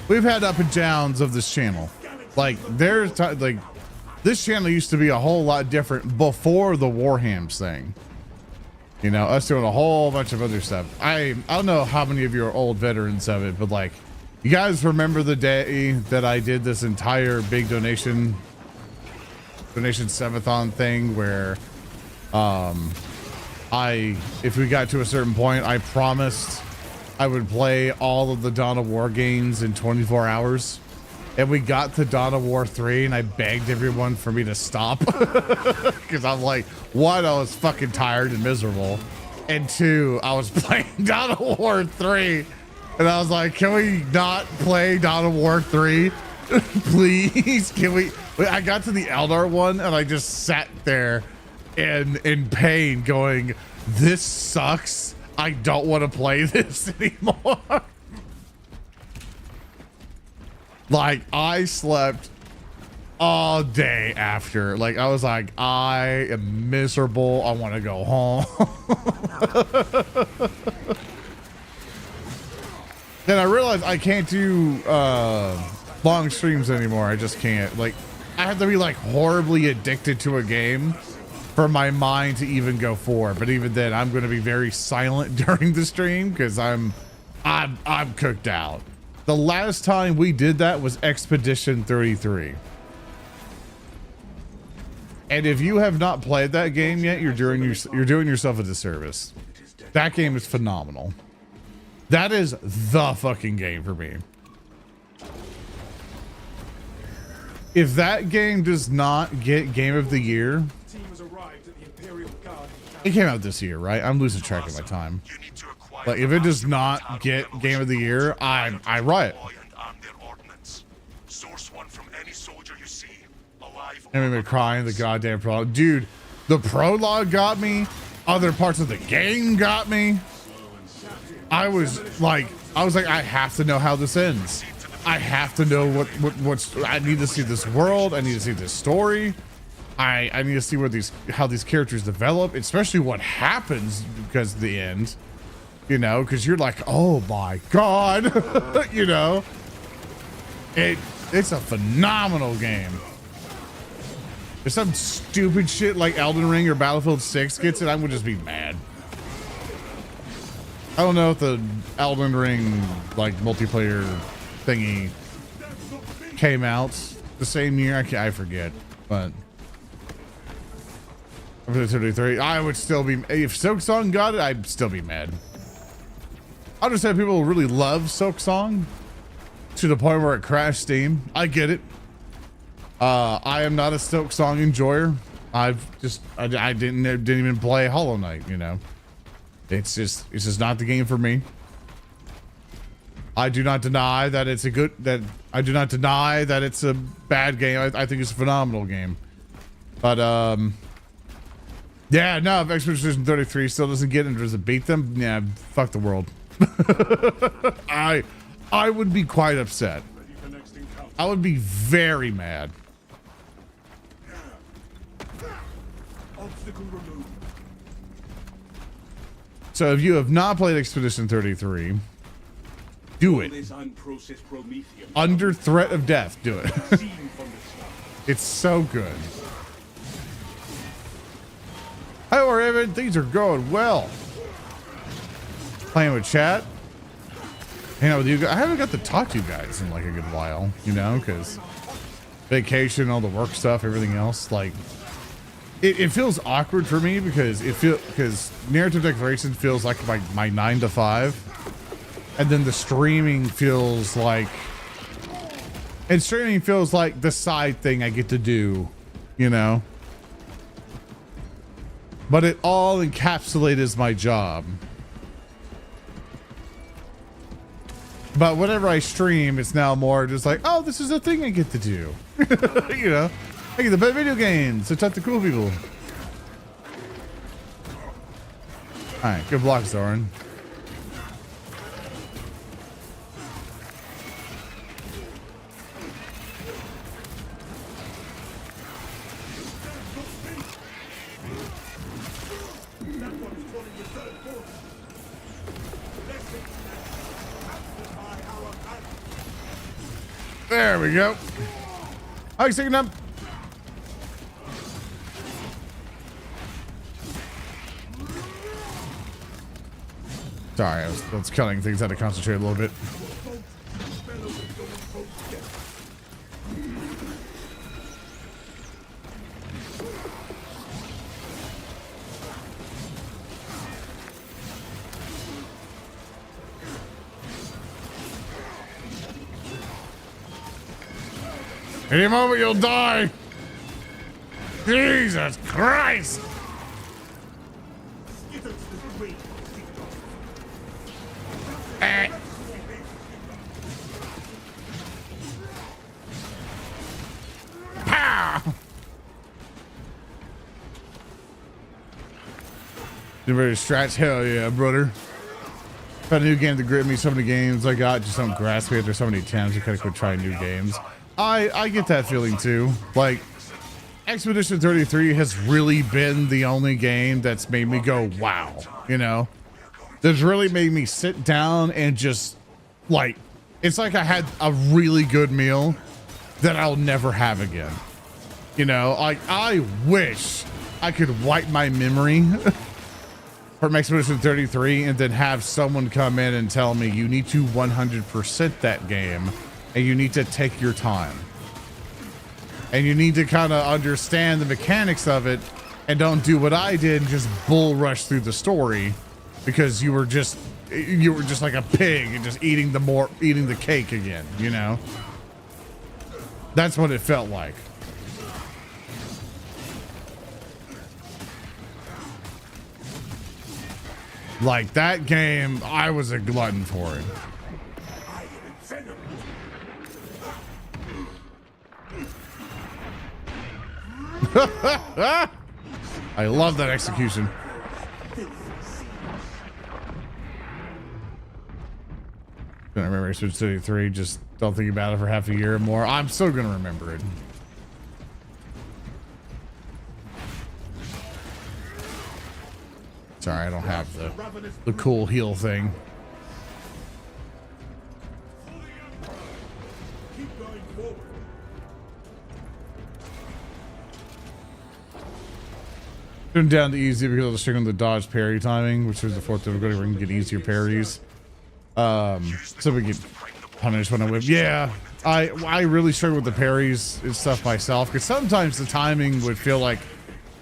We've had up and downs of this channel. Like, like, this channel used to be a whole lot different before the Warhams thing. You know, us doing a whole bunch of other stuff. I don't know how many of you are old veterans of it, but like, you guys remember the day that I did this entire big donation subathon thing where, if we got to a certain point, I promised I would play all of the Dawn of War games in 24 hours. And we got to Dawn of War 3 and I begged everyone for me to stop. Because I'm like, one, I was fucking tired and miserable. And two, I was playing Dawn of War 3. And I was like, can we not play Dawn of War 3? Please, can we? I got to the Eldar one and I just sat there in pain going, this sucks. I don't want to play this anymore. Like, I slept all day after. Like, I was like, I am miserable. I want to go home. Then I realized I can't do long streams anymore. I just can't. Like, I have to be like horribly addicted to a game for my mind to even go forward. But even then, I'm going to be very silent during the stream because I'm cooked out. The last time we did that was Expedition 33. And if you have not played that game yet, you're doing yourself a disservice. That game is phenomenal. That is the fucking game for me. If that game does not get Game of the Year, it came out this year, right? I'm losing track of my time. Like, if it does not get Game of the Year, I riot. I'm crying the goddamn prologue. Dude, the prologue got me. Other parts of the game got me. I was like, I have to know how this ends. I have to know what's, I need to see this world. I need to see this story. I need to see how these characters develop, especially what happens because of the end. You know, because you're like, oh my god. You know, it's a phenomenal game. If some stupid shit like Elden Ring or Battlefield 6 gets it, I would just be mad. I don't know if the Elden Ring like multiplayer thingy came out the same year. I forget, but for the 33, I would still be, if Silksong got it, I'd still be mad. I understand people really love Silksong to the point where it crashed Steam. I get it. I am not a Silksong enjoyer. I didn't even play Hollow Knight, you know. It's just not the game for me. I do not deny that it's I do not deny that it's a bad game. I think it's a phenomenal game. But yeah, no, if Expedition 33 still doesn't get it, doesn't beat them, yeah, fuck the world. I would be quite upset. I would be very mad. So if you have not played Expedition 33, do it. Under threat of death, do it. It's so good. Hi, Raven. Things are going well. Playing with chat. Hang out with you guys. I haven't got to talk to you guys in like a good while, you know, because vacation, all the work stuff, everything else. Like, it feels awkward for me because Narrative Declaration feels like my 9 to 5, and then the streaming feels like, the side thing I get to do, you know. But it all encapsulated as my job. But whenever I stream, it's now more just like, oh, this is a thing I get to do. You know, I get to play video games, to talk to cool people. All right, good block, Zoran. There we go. Hi, sticking up. Sorry, I was cutting things. Had to concentrate a little bit. Any moment you'll die. Jesus Christ. Pow! You ready to stretch? Hell yeah, brother. Got a new game to grip me. So many games I got just don't grasp me after so many attempts. You gotta quit trying new games. I get that feeling too. Like, Expedition 33 has really been the only game that's made me go, wow, you know? That's really made me sit down and just, like, it's like I had a really good meal that I'll never have again. You know, like, I wish I could wipe my memory from Expedition 33 and then have someone come in and tell me you need to 100% that game. And you need to take your time. And you need to kind of understand the mechanics of it and don't do what I did and just bull rush through the story because you were just like a pig and just eating the cake again, you know? That's what it felt like. Like that game, I was a glutton for it. I love that execution. Gonna remember Expedition 33, just don't think about it for half a year or more. I'm still gonna remember it. Sorry, I don't have the cool heal thing. Turn down to easy because of the string on the dodge parry timing, which was the fourth difficulty where we can get easier parries. So we get punished when I whip. Yeah, I really struggle with the parries and stuff myself because sometimes the timing would feel like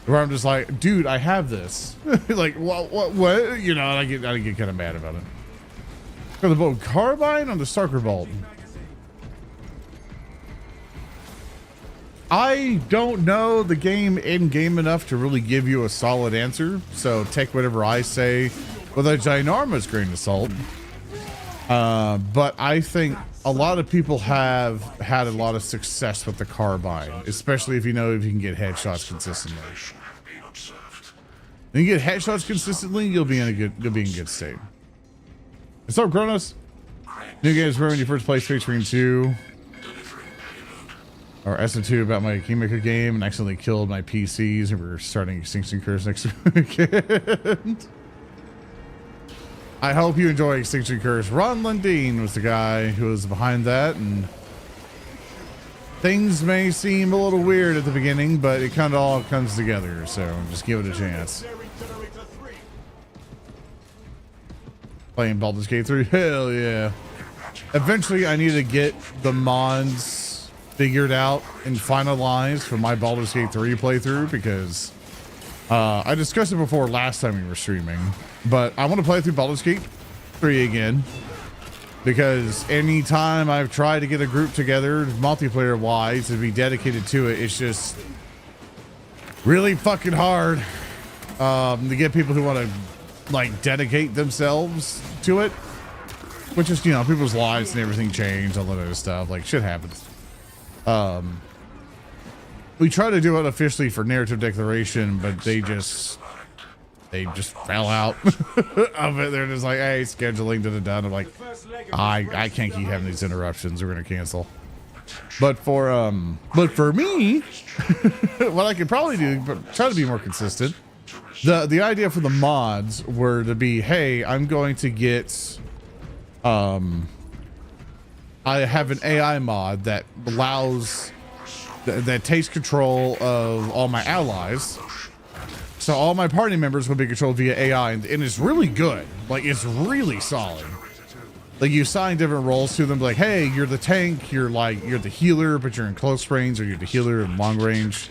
where I'm just like, dude, I have this. Like, what? You know, and I get kind of mad about it. Got the bow carbine on the Starker Bolt. I don't know the game in game enough to really give you a solid answer, so take whatever I say with a ginormous grain of salt. But I think a lot of people have had a lot of success with the carbine, especially if you can get headshots consistently. When you get headshots consistently, you'll be in good state. What's up, Kronos? New games when you first play Space Marine 2. Or SN2 about my Kingmaker game and accidentally killed my PCs and we're starting Extinction Curse next weekend. I hope you enjoy Extinction Curse. Ron Lundeen was the guy who was behind that, and things may seem a little weird at the beginning, but it kind of all comes together, so just give it a chance. Playing Baldur's Gate 3? Hell yeah. Eventually I need to get the mods figured out and finalized for my Baldur's Gate 3 playthrough because I discussed it before last time we were streaming, but I want to play through Baldur's Gate 3 again because anytime I've tried to get a group together multiplayer wise to be dedicated to it, it's just really fucking hard to get people who want to like dedicate themselves to it, which is, you know, people's lives and everything change, all that other stuff, like shit happens. We try to do it officially for Narrative Declaration, but they just they just fell out of it. They're just like, hey, scheduling to the done. I'm like, I can't keep having these interruptions. We're gonna cancel. But for me, what I could probably do, but try to be more consistent. The idea for the mods were to be, hey, I'm going to get, I have an AI mod that allows, that takes control of all my allies. So all my party members will be controlled via AI, and it's really good. Like, it's really solid. Like, you assign different roles to them, like, hey, you're the tank, you're the healer, but you're in close range, or you're the healer in long range.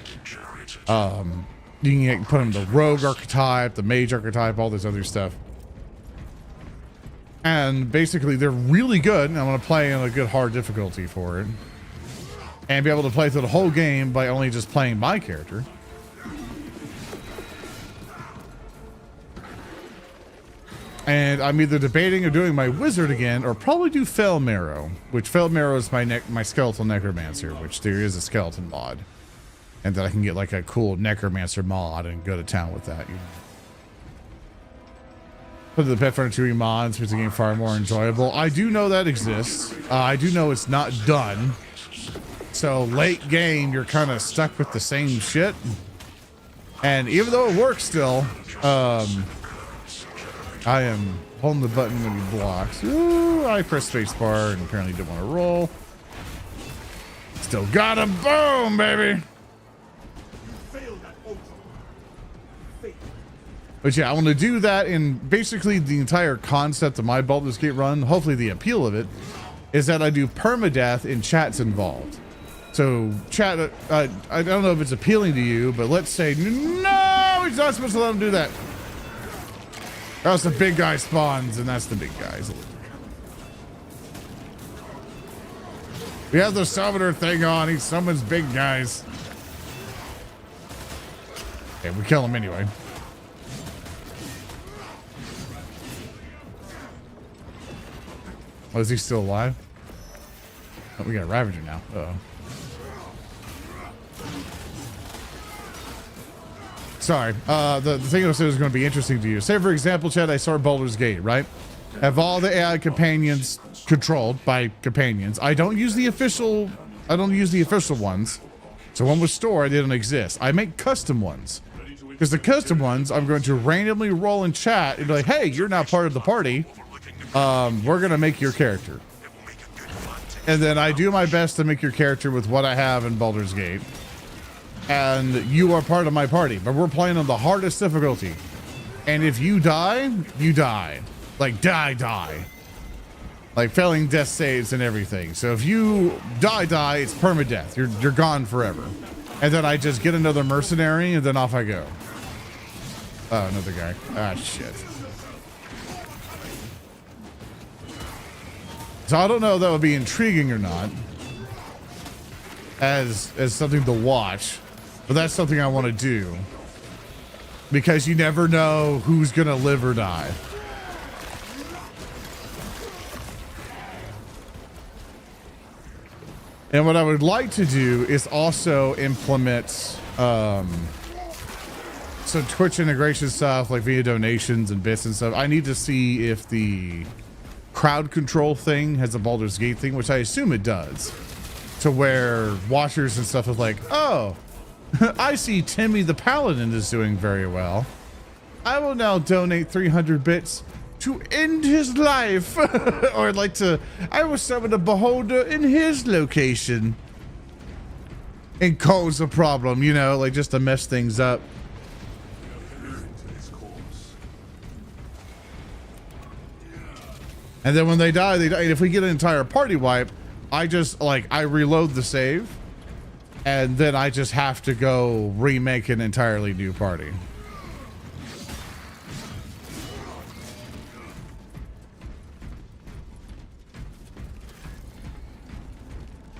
You can put them the rogue archetype, the mage archetype, all this other stuff. And basically, they're really good, and I'm going to play on a good hard difficulty for it. And be able to play through the whole game by only just playing my character. And I'm either debating or doing my wizard again, or probably do Fel Marrow, which Fel Marrow is my skeletal necromancer, which there is a skeleton mod. And that I can get like a cool necromancer mod and go to town with that, you know. Put the Pet Furniture mods makes the game far more enjoyable. I do know that exists. I do know it's not done. So late game, you're kind of stuck with the same shit. And even though it works still, I am holding the button when he blocks. Ooh, I press spacebar and apparently didn't want to roll. Still got a boom, baby. But yeah, I want to do that, and basically the entire concept of my Baldur's Gate run, hopefully the appeal of it, is that I do permadeath and chat's involved. So chat, I don't know if it's appealing to you, but let's say, no, he's not supposed to let him do that. That's the big guy spawns, and that's the big guys. We have the summoner thing on, he summons big guys. Okay, we kill him anyway. Oh, is he still alive? Oh, we got a Ravager now. Uh-oh. Sorry. The thing I said was going to be interesting to you. Say, for example, Chad, I saw Baldur's Gate, right? Have all the AI companions controlled by companions. I don't use the official ones. So one was stored, they don't exist. I make custom ones. Because the custom ones, I'm going to randomly roll in chat and be like, hey, you're now part of the party. We're gonna make your character, and then I do my best to make your character with what I have in Baldur's Gate, and you are part of my party, but we're playing on the hardest difficulty, and if you die, you die, like die, like failing death saves and everything. So if you die, it's permadeath. You're gone forever, and then I just get another mercenary, and then off I go. Oh, another guy. Ah, shit. So I don't know if that would be intriguing or not as something to watch, but that's something I want to do because you never know who's going to live or die. And what I would like to do is also implement some Twitch integration stuff like via donations and bits and stuff. I need to see if the crowd control thing has a Baldur's Gate thing, which I assume it does, to where watchers and stuff is like, oh, I see Timmy the Paladin is doing very well. I will now donate 300 bits to end his life. Or I will summon a beholder in his location and cause a problem, you know, like just to mess things up. And then when they die, they die. And if we get an entire party wipe, I just I reload the save, and then I just have to go remake an entirely new party.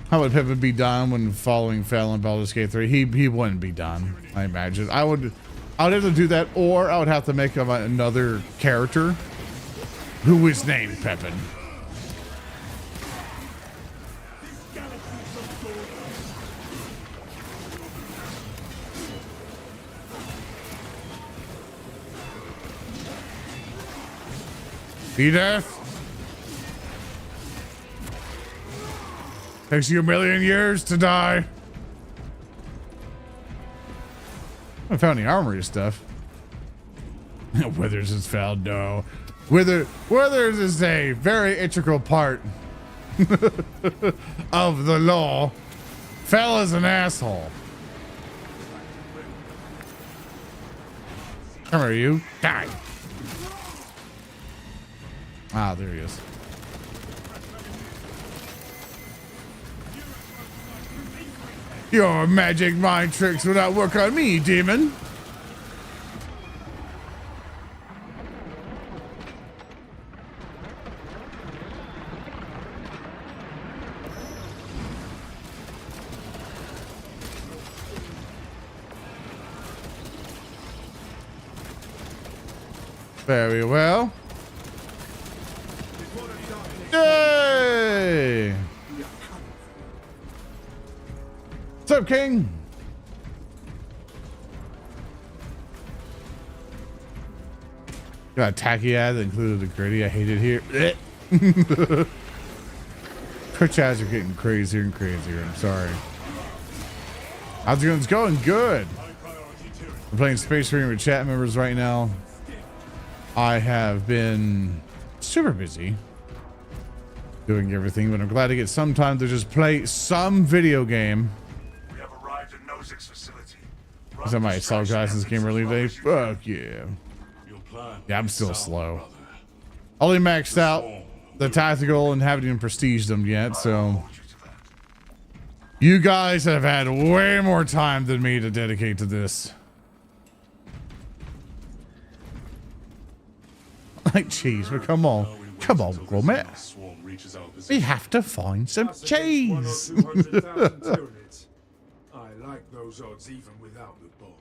How would Pippin be done when following Fel in Baldur's Gate 3? He wouldn't be done, I imagine. I would have to do that, or I would have to make him another character who is named Pippin. Be death. Takes you 1,000,000 years to die. I haven't found any armory stuff. Withers is found, no. Withers is a very integral part of the law. Fella's an asshole. Come here, you. Die. Ah, there he is. Your magic mind tricks will not work on me, demon. Very well. Yay! What's up, King? Got a tacky ad that included the gritty. I hate it here. Twitch ads are getting crazier and crazier. I'm sorry. How's it going? It's going good. I'm playing Space Marine with chat members right now. I have been super busy doing everything, but I'm glad to get some time to just play some video game. We have arrived at Nozick's facility. Is that my Assault Guys game release day? Fuck yeah. Yeah, I'm still slow. Only maxed out the tactical and haven't even prestiged them yet, so you guys have had way more time than me to dedicate to this. Like cheese, but come on, Gromit. We have to find some cheese. I like those odds even without the bomb.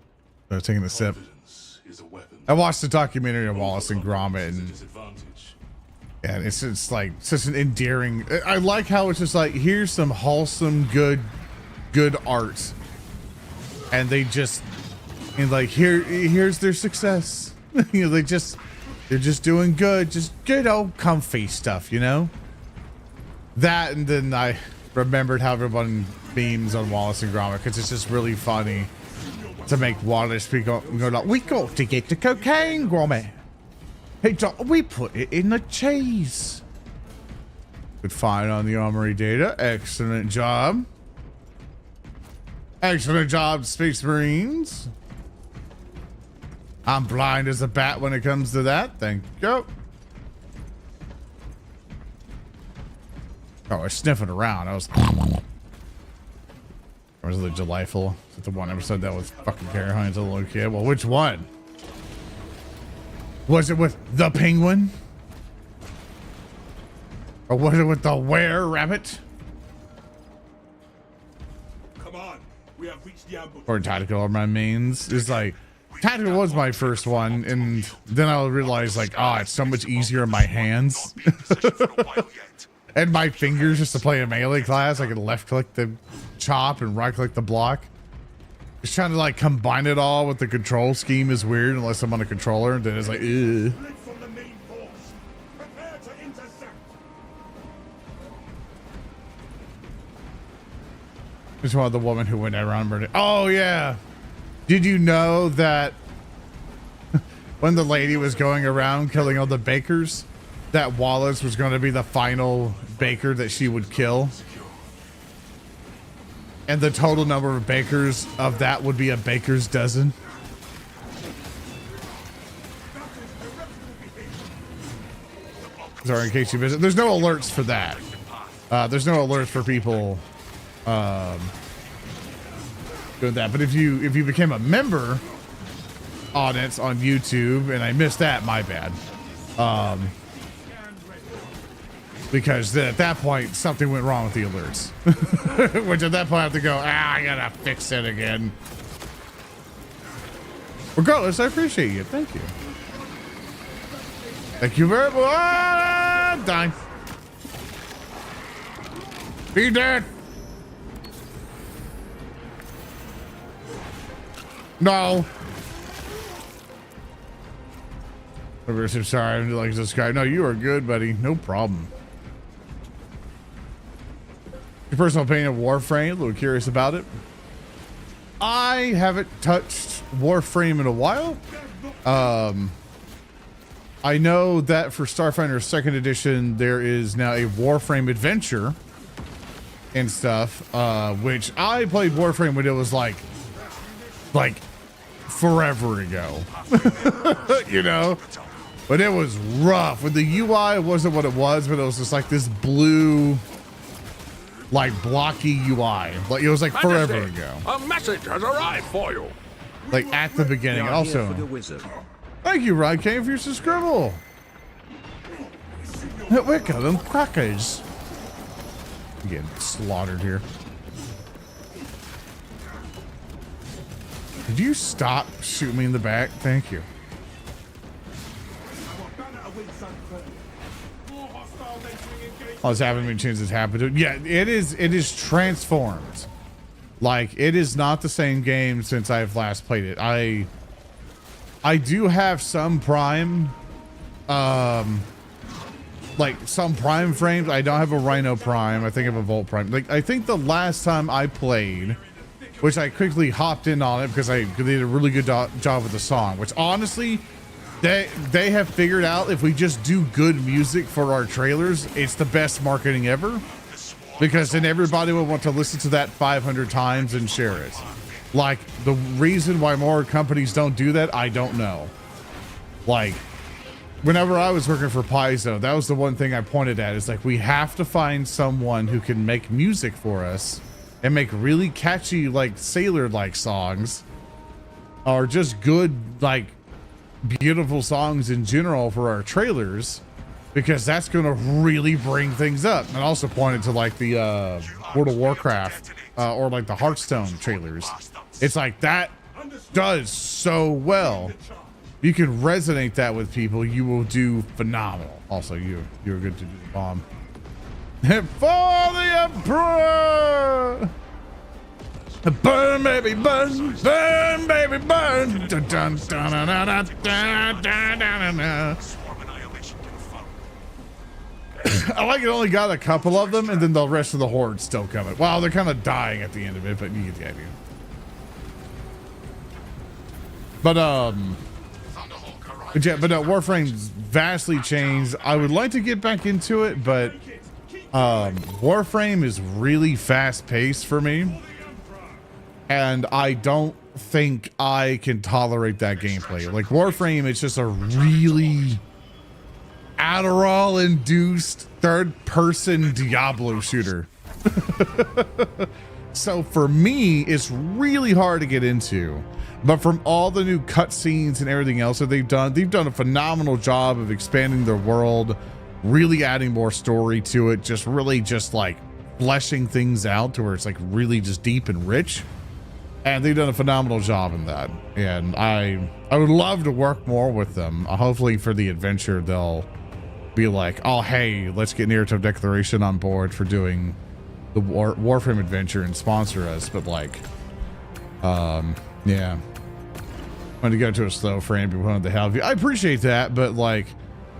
I'm taking a sip. I watched the documentary on Wallace and Gromit, and it's just like such an endearing. I like how it's just like, here's some wholesome, good art, and they just, and like here's their success. You know, they're just doing good, just good old comfy stuff, you know? That, and then I remembered how everyone beams on Wallace and Gromit, because it's just really funny to make Wallace go like, we got to get the cocaine, Gromit. Hey, Doc, we put it in the cheese. Good find on the armory data. Excellent job. Excellent job, Space Marines. I'm blind as a bat when it comes to that. Thank you. Oh, I was sniffing around. I was the delightful. Is it the one episode that was fucking Carrie Hines, a little kid? Well, which one? Was it with the penguin? Or was it with the were-rabbit? Come on, we have reached the ambush. Or Tactical are my mains. It's like, Tactical was my first one, and then I realized, like, oh, it's so much easier in my hands. And my fingers, just to play a melee class. I can left click the chop and right click the block. Just trying to like combine it all with the control scheme is weird unless I'm on a controller. Then it's like, ew. Just one of the woman who went around murder. Oh yeah. Did you know that when the lady was going around killing all the bakers, that Wallace was going to be the final baker that she would kill? And the total number of bakers of that would be a baker's dozen. Sorry, in case you visit. There's no alerts for that. There's no alerts for people doing that. But if you became a member on it on YouTube, and I missed that, my bad. Because at that point, something went wrong with the alerts. Which at that point I have to go, I gotta fix it again. Regardless, I appreciate you. Thank you. Thank you very much. Dying. Be dead. No. I'm sorry, I'm like this guy. No, you are good, buddy. No problem. Your personal opinion of Warframe, a little curious about it. I haven't touched Warframe in a while. I know that for Starfinder 2nd Edition, there is now a Warframe adventure and stuff, which I played Warframe when it was like forever ago, you know, but it was rough. When the UI wasn't what it was, but it was just like this blue, like blocky UI. Like it was like forever Majesty, ago. a message has arrived for you. Like at the beginning. We are Also, here for the wizard. thank you, Rod Kane, for your subscribe. We're them crackers. I'm getting slaughtered here. Did you stop shooting me in the back? Thank you. Oh, it's happened to me since it's happened to. Yeah, it is transformed. Like it is not the same game since I've last played it. I do have some Prime, like some Prime frames. I don't have a Rhino Prime. I think I have a Volt Prime. Like I think the last time I played, which I quickly hopped in on it because they did a really good job with the song. Which honestly, they have figured out if we just do good music for our trailers, it's the best marketing ever. Because then everybody will want to listen to that 500 times and share it. Like, the reason why more companies don't do that, I don't know. Like, whenever I was working for Paizo, that was the one thing I pointed at. Is like, we have to find someone who can make music for us and make really catchy, like, Sailor-like songs. Or just good, like, beautiful songs in general for our trailers. Because that's going to really bring things up. And also pointed to like the World of Warcraft or like the Hearthstone trailers. It's like that does so well. You can resonate that with people. You will do phenomenal. Also, you're good to do the bomb. For the Emperor! Burn, baby, burn! Burn, baby, burn! Dun, dun, dun, dun, dun, dun, dun, dun, dun. I like it only got a couple of them and then the rest of the horde's still coming. Wow, they're kind of dying at the end of it, but you get the idea. But yeah, but Warframe's vastly changed. I would like to get back into it, but Warframe is really fast paced for me. And I don't think I can tolerate that gameplay. Like Warframe, it's just a really Adderall induced third-person Diablo shooter. So for me, it's really hard to get into. But from all the new cutscenes and everything else that they've done a phenomenal job of expanding their world, really adding more story to it, just really just like fleshing things out to where it's like really just deep and rich. And they've done a phenomenal job in that. And I would love to work more with them. Hopefully for the adventure, they'll be like, oh, hey, let's get Narrative Declaration on board for doing the Warframe adventure and sponsor us. But like, yeah, I wanted to go to a slow frame. We wanted to have you. I appreciate that, but like,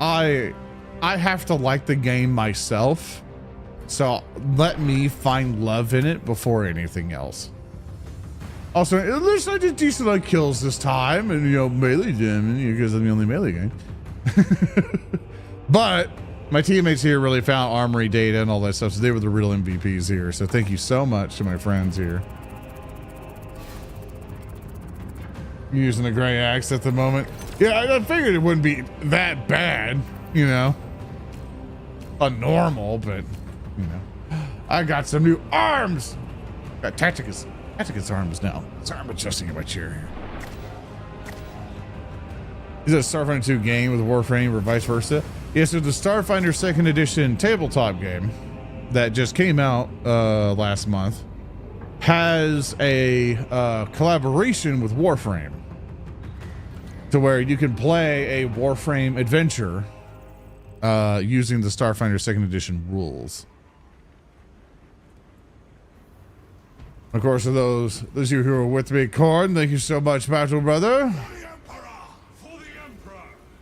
I have to like the game myself. So let me find love in it before anything else. Also, at least I did decent on kills this time, and you know, melee damage because I'm the only melee game. But my teammates here really found armory data and all that stuff, so they were the real MVPs here. So thank you so much to my friends here. Using a gray axe at the moment. Yeah, I figured it wouldn't be that bad, you know. A normal, but you know. I got some new arms. Got Tacticus arms now. Sorry, I'm adjusting in my chair here. Is it a Starfinder 2 game with Warframe or vice versa? Yes, it's the Starfinder 2nd Edition tabletop game that just came out last month. Has a collaboration with Warframe to where you can play a Warframe adventure using the Starfinder 2nd Edition rules. Of course, for those of you who are with me, Corn, thank you so much, Battle Brother.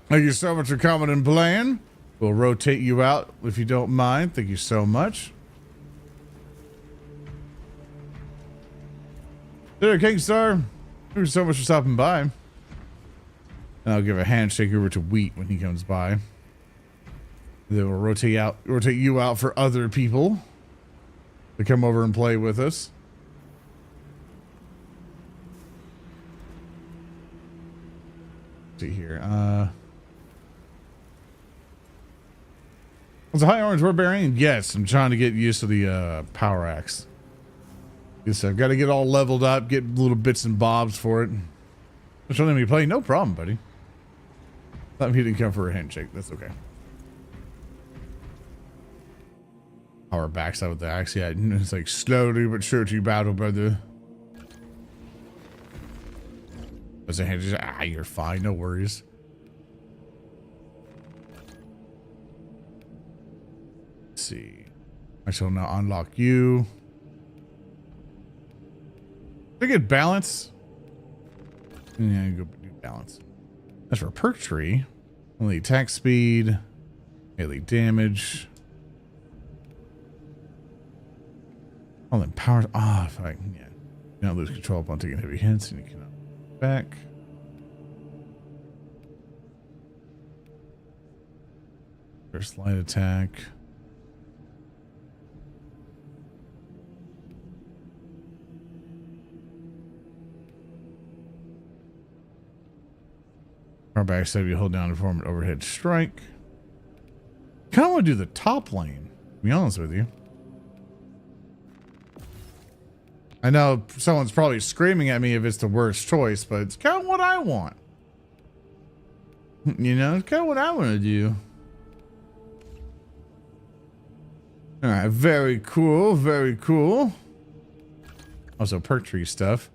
Thank you so much for coming and playing. We'll rotate you out if you don't mind. Thank you so much. There, Kingstar. Thank you so much for stopping by. And I'll give a handshake over to Wheat when he comes by. Then we'll rotate you out for other people to come over and play with us. Let's see here. Was a high orange barbarian? Yes, I'm trying to get used to the power axe. Yes, I've got to get all leveled up, get little bits and bobs for it. Which one let me play? No problem, buddy. Thought he didn't come for a handshake. That's okay. Power backside with the axe. Yeah, it's like slowly but surely battle, brother. Was a handshake? Ah, you're fine. No worries. Let's see. I shall now unlock you. Did I get balance? Yeah, go do balance. That's for a perk tree. Only attack speed, melee damage. Oh, then power off. Yeah. You don't lose control upon taking heavy hits, and you cannot back. First light attack. Our backside, you hold down to form an overhead strike. Kind of want to do the top lane, to be honest with you. I know someone's probably screaming at me if it's the worst choice, but it's kind of what I want. You know, it's kind of what I want to do. All right, very cool, very cool. Also, perk tree stuff.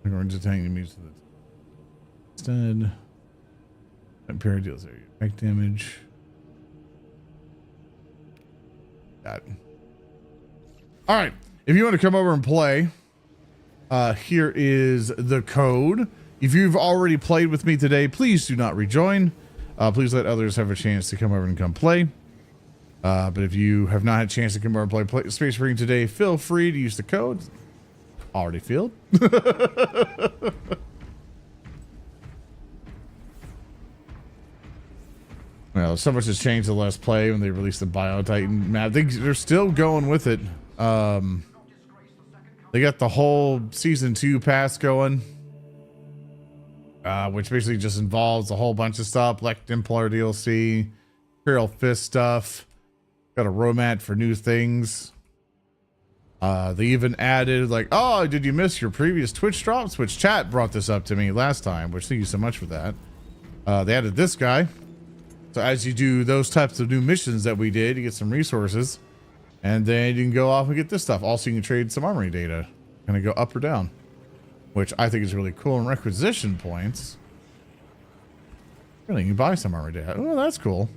We're going to tank enemies to the instead. Parry deals area back damage. Got it. All right. If you want to come over and play, here is the code. If you've already played with me today, please do not rejoin. Please let others have a chance to come over and come play. But if you have not had a chance to come over and play Space Marine today, feel free to use the code. Already filled. Well, so much has changed the last play when they released the Bio Titan map. They're still going with it. They got the whole season 2 pass going, which basically just involves a whole bunch of stuff, like Templar DLC, Imperial Fist stuff. Got a roadmap for new things. They even added like, oh, did you miss your previous Twitch drops? Which chat brought this up to me last time, which thank you so much for that. They added this guy. So as you do those types of new missions that we did, you get some resources, and then you can go off and get this stuff. Also, you can trade some armory data, kind of go up or down, which I think is really cool. And requisition points. Really, you can buy some armory data. Oh, that's cool.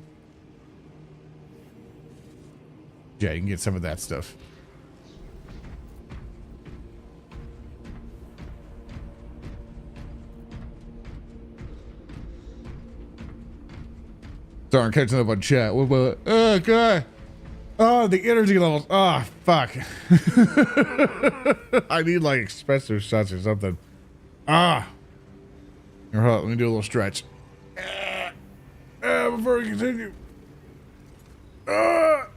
Yeah, you can get some of that stuff. Sorry, I'm catching up on chat. Oh, God. Oh, the energy levels. Oh, fuck. I need, like, espresso shots or something. Here, hold on, let me do a little stretch. Before we continue. I'm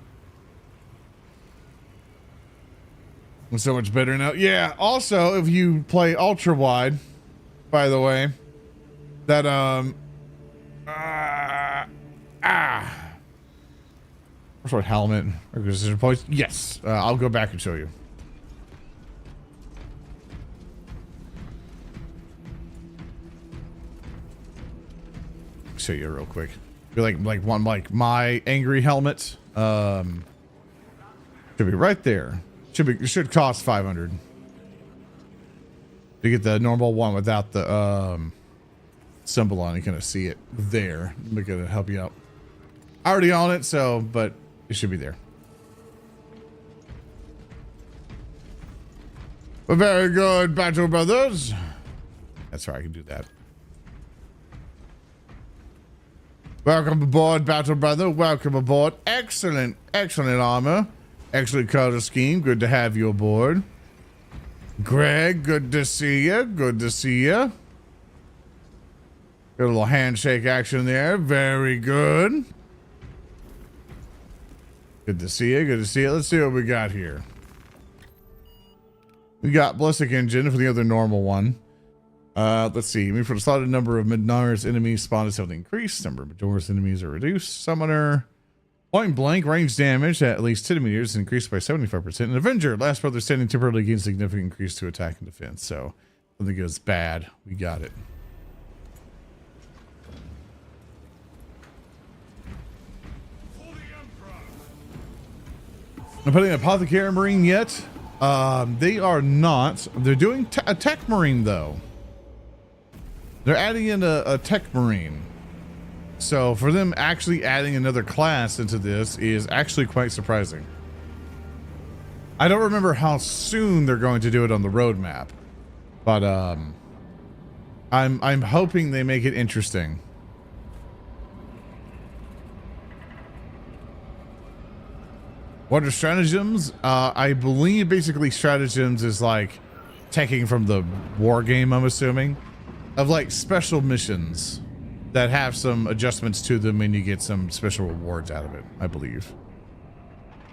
so much better now. Yeah, also, if you play ultra wide, by the way, that, Where's my helmet? Requisition points? Yes. I'll go back and show you. Show you real quick. Be like my angry helmet. Should be right there. Should cost 500. To get the normal one without the symbol on, you kind of see it there. We're gonna help you out. Already on it, so but it should be there. Well, very good, Battle Brothers. That's right, I can do that. Welcome aboard, Battle Brother. Welcome aboard. Excellent, excellent armor. Excellent color scheme. Good to have you aboard. Greg, good to see you. Good to see you. Got a little handshake action there. Very good. Good to see you. Good to see you. Let's see what we got here. We got Ballistic Engine for the other normal one. Let's see. For the slotted number of Midnar's enemies spawned is heavily increased. Number of Majora's enemies are reduced. Summoner. Point blank range damage at least 10 meters increased by 75%. And Avenger, last brother standing temporarily gains significant increase to attack and defense. So something goes bad. We got it. I'm putting an Apothecary Marine yet. They are not. They're doing a Tech Marine though. They're adding in a Tech Marine. So for them actually adding another class into this is actually quite surprising. I don't remember how soon they're going to do it on the roadmap, but I'm hoping they make it interesting. What are stratagems? I believe basically stratagems is like taking from the war game, I'm assuming, of like special missions that have some adjustments to them and you get some special rewards out of it, I believe.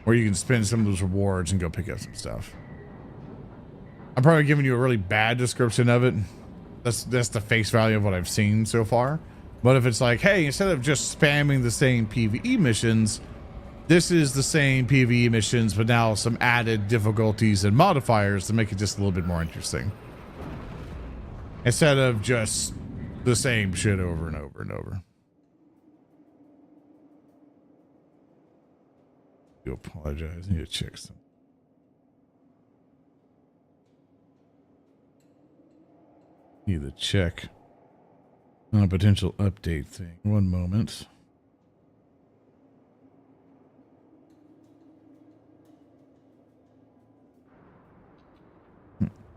Or you can spend some of those rewards and go pick up some stuff. I'm probably giving you a really bad description of it. That's the face value of what I've seen so far. But if it's like, hey, instead of just spamming the same PvE missions, this is the same PvE missions, but now some added difficulties and modifiers to make it just a little bit more interesting. Instead of just the same shit over and over and over. You apologize. I need to check some. Need to check on a potential update thing. One moment.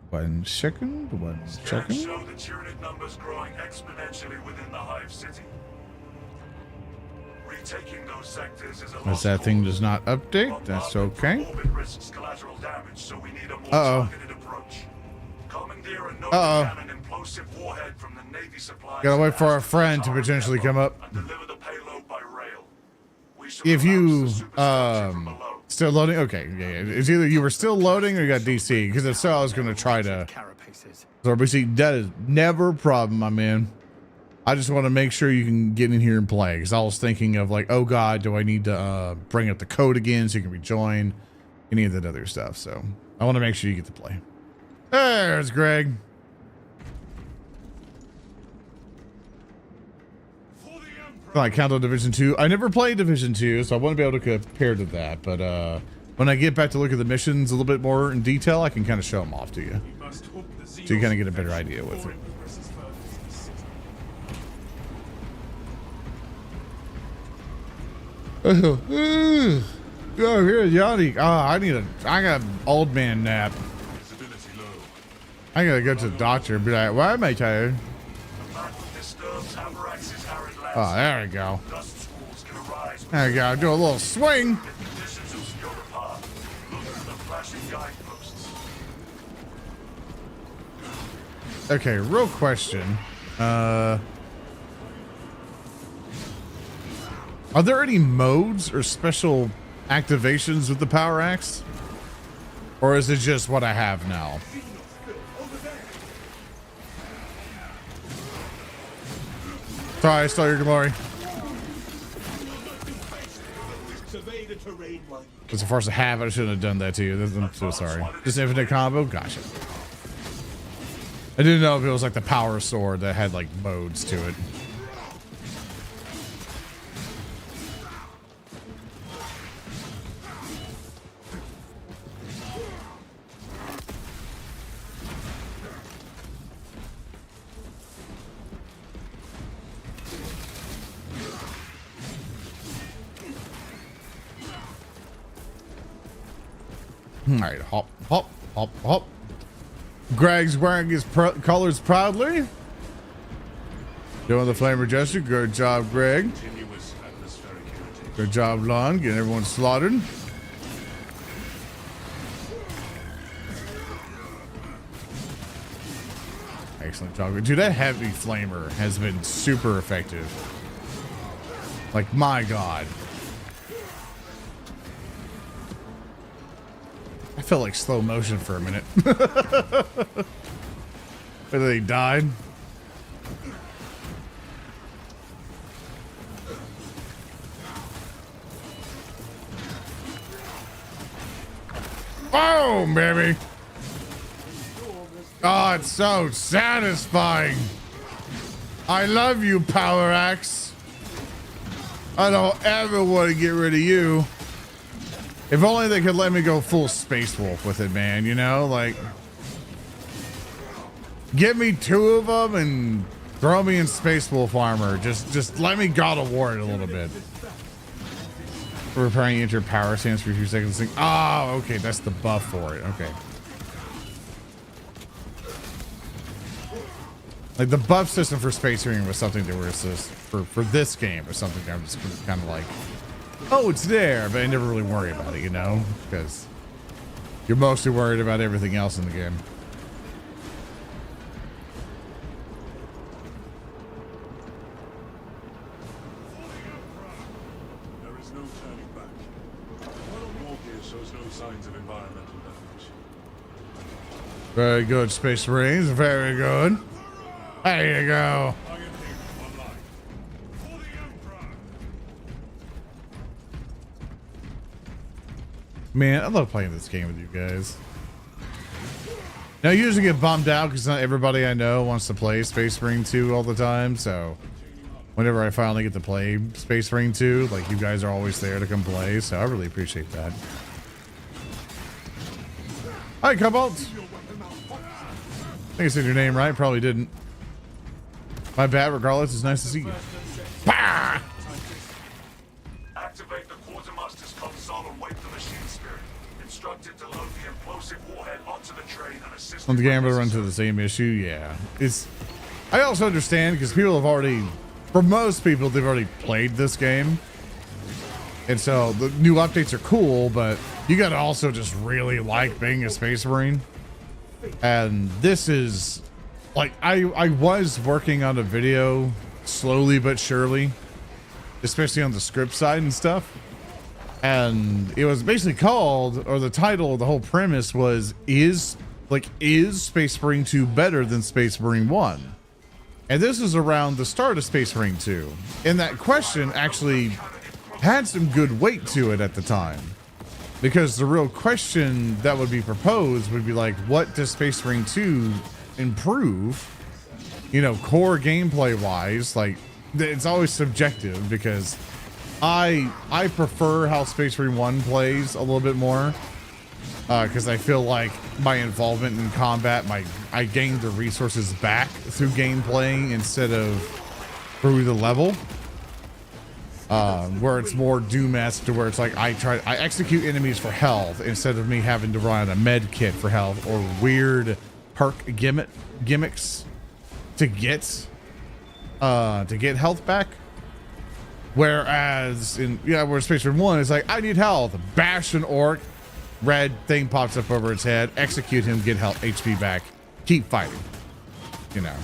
One second. Scans show the Tyranid numbers growing exponentially within the Hive City. Retaking those sectors is a As that thing does not update, that's okay. Orbit risks collateral damage, so we need a more targeted approach. Commandeer a cannon implosive warhead from the Navy supply. Gotta wait for our friend to potentially come up. And deliver the payload by rail. If you still loading, okay, yeah, it's either you were still loading or you got DC, because if so, I was gonna try to. So basically, that is never a problem, my man. I just want to make sure you can get in here and play, because I was thinking of like, oh god, do I need to bring up the code again so you can rejoin, any of that other stuff. So I want to make sure you get to play. There's Greg. Like Countdown Division 2. I never played Division 2, so I won't be able to compare to that. But when I get back to look at the missions a little bit more in detail, I can kind of show them off to you. So you kind of get a better idea with it. Oh, here's Yanni. Oh, I got an old man nap. I gotta go to the doctor and be like, why am I tired? Oh, there we go. There we go. Do a little swing. Okay, real question. Are there any modes or special activations with the Power Axe? Or is it just what I have now? Sorry, I stole your glory. It's a force to have. I shouldn't have done that to you. I'm so sorry. Just infinite combo? Gotcha. I didn't know if it was like the power sword that had like modes to it. All right, hop, hop, hop, hop. Greg's wearing his colors proudly. Doing the Flamer gesture. Good job, Greg. Continuous atmospheric irritation. Good job, Lon. Getting everyone slaughtered. Excellent job. Dude, that heavy flamer has been super effective. Like, my God. I felt like slow motion for a minute. Whether they died. Boom, baby. Oh, it's so satisfying. I love you, Power Axe. I don't ever want to get rid of you. If only they could let me go full Space Wolf with it, man. You know, like, give me 2 of them and throw me in Space Wolf armor. Just let me God of War it a little bit. Repairing enter power stance for a few seconds. Oh, okay, that's the buff for it. Okay. Like, the buff system for Space Marine was something that was just for this game was something that I'm just kind of like, oh, it's there, but I never really worry about it, you know, because you're mostly worried about everything else in the game. There is no turning back. Modern war gear shows no signs of environmental damage. Very good, Space Marines. Very good. There you go. Man, I love playing this game with you guys. Now, I usually get bummed out because not everybody I know wants to play Space Marine 2 all the time. So whenever I finally get to play Space Marine 2, like, you guys are always there to come play. So I really appreciate that. Hi, Cobalt. I think I said your name right. Probably didn't. My bad. Regardless, it's nice to see you. Bah! Activate the quartermaster's console and wait for machine spirit. Instructed to load the implosive warhead onto the train and assist. On the game, to run to the same issue. Yeah, it's. I also understand because people have already, for most people, they've already played this game, and so the new updates are cool. But you got to also just really like being a Space Marine, and this is. Like, I was working on a video slowly but surely, especially on the script side and stuff. And it was basically called, or the title, the whole premise was, is Space Marine 2 better than Space Marine 1? And this is around the start of Space Marine 2. And that question actually had some good weight to it at the time. Because the real question that would be proposed would be like, what does Space Marine 2 improve, you know, core gameplay wise? Like, it's always subjective because I prefer how Space Marine 1 plays a little bit more because I feel like my involvement in combat, I gained the resources back through gameplay instead of through the level, where it's more Doom-esque to where it's like I execute enemies for health instead of me having to run a med kit for health or weird perk gimmicks to get health back. Whereas where Space Marine 1 is like, I need health, bash an orc, red thing pops up over its head, execute him, get health HP back, keep fighting, you know.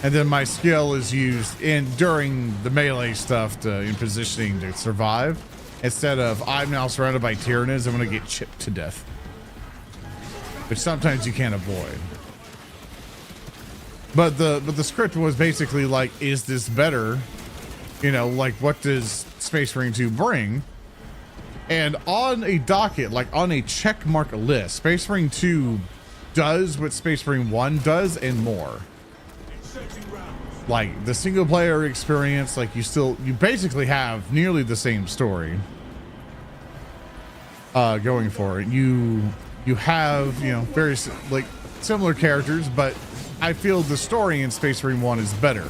And then my skill is used during the melee stuff in positioning to survive. Instead of, I'm now surrounded by Tyranids, I'm going to get chipped to death. Which sometimes you can't avoid. But the script was basically like, is this better? You know, like, what does Space Marine 2 bring? And on a docket, like on a check mark list, Space Marine 2 does what Space Marine 1 does and more. Like, the single player experience, like, you basically have nearly the same story going for it. You have, you know, very like similar characters, but I feel the story in Space Marine 1 is better.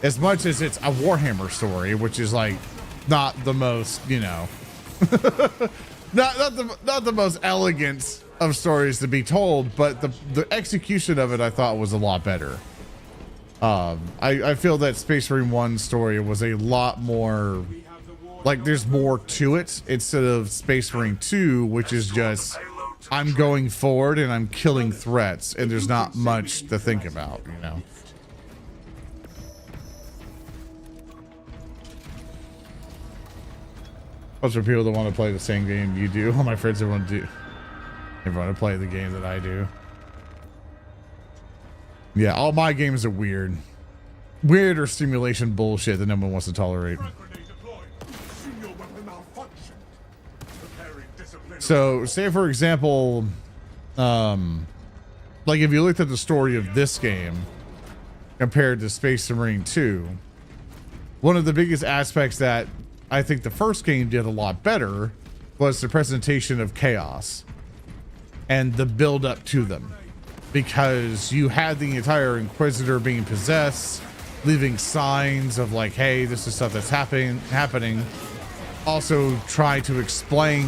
As much as it's a Warhammer story, which is like not the most, you know, not the most elegant of stories to be told, but the execution of it I thought was a lot better. I feel that Space Marine 1 story was a lot more, like, there's more to it instead of Space Marine 2, which is just, I'm going forward and I'm killing threats and there's not much to think about, you know? Most for people that want to play the same game you do. All my friends everyone to play the game that I do. Yeah, all my games are weird. Weird or simulation bullshit that no one wants to tolerate. So, say for example, like if you looked at the story of this game compared to Space Marine 2, one of the biggest aspects that I think the first game did a lot better was the presentation of chaos and the build up to them. Because you had the entire Inquisitor being possessed, leaving signs of like, hey, this is stuff that's happening. Also try to explain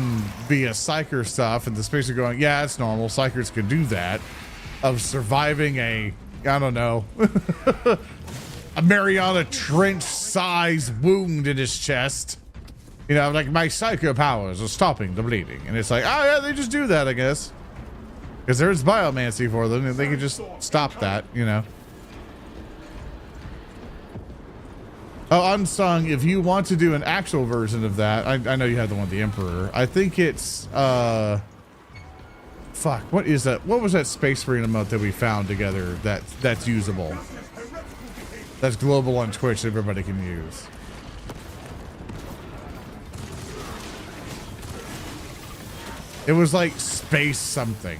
via Psyker stuff, and the Spacer going, yeah, it's normal. Psychers can do that. Of surviving a, I don't know, a Mariana Trench size wound in his chest. You know, like my psycho powers are stopping the bleeding. And it's like, oh yeah, they just do that, I guess. Because there's biomancy for them, and they can just stop that, you know. Oh, Unsung, if you want to do an actual version of that, I know you have the one with the Emperor. I think it's, fuck, what is that? What was that Space Marine emote that we found together that's usable? That's global on Twitch that everybody can use. It was like space something.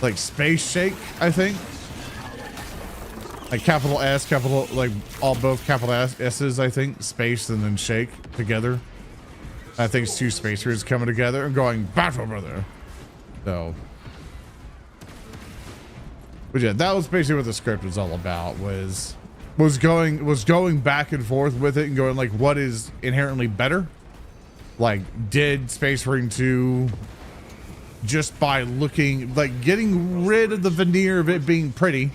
Like Space Shake, I think. Like capital S, capital, like both capital S's, I think. Space and then shake together. I think it's two spacers coming together and going, battle brother. So. But yeah, that was basically what the script was all about, was going back and forth with it and going like, what is inherently better? Like, did Space Marine 2, just by looking, like getting rid of the veneer of it being pretty,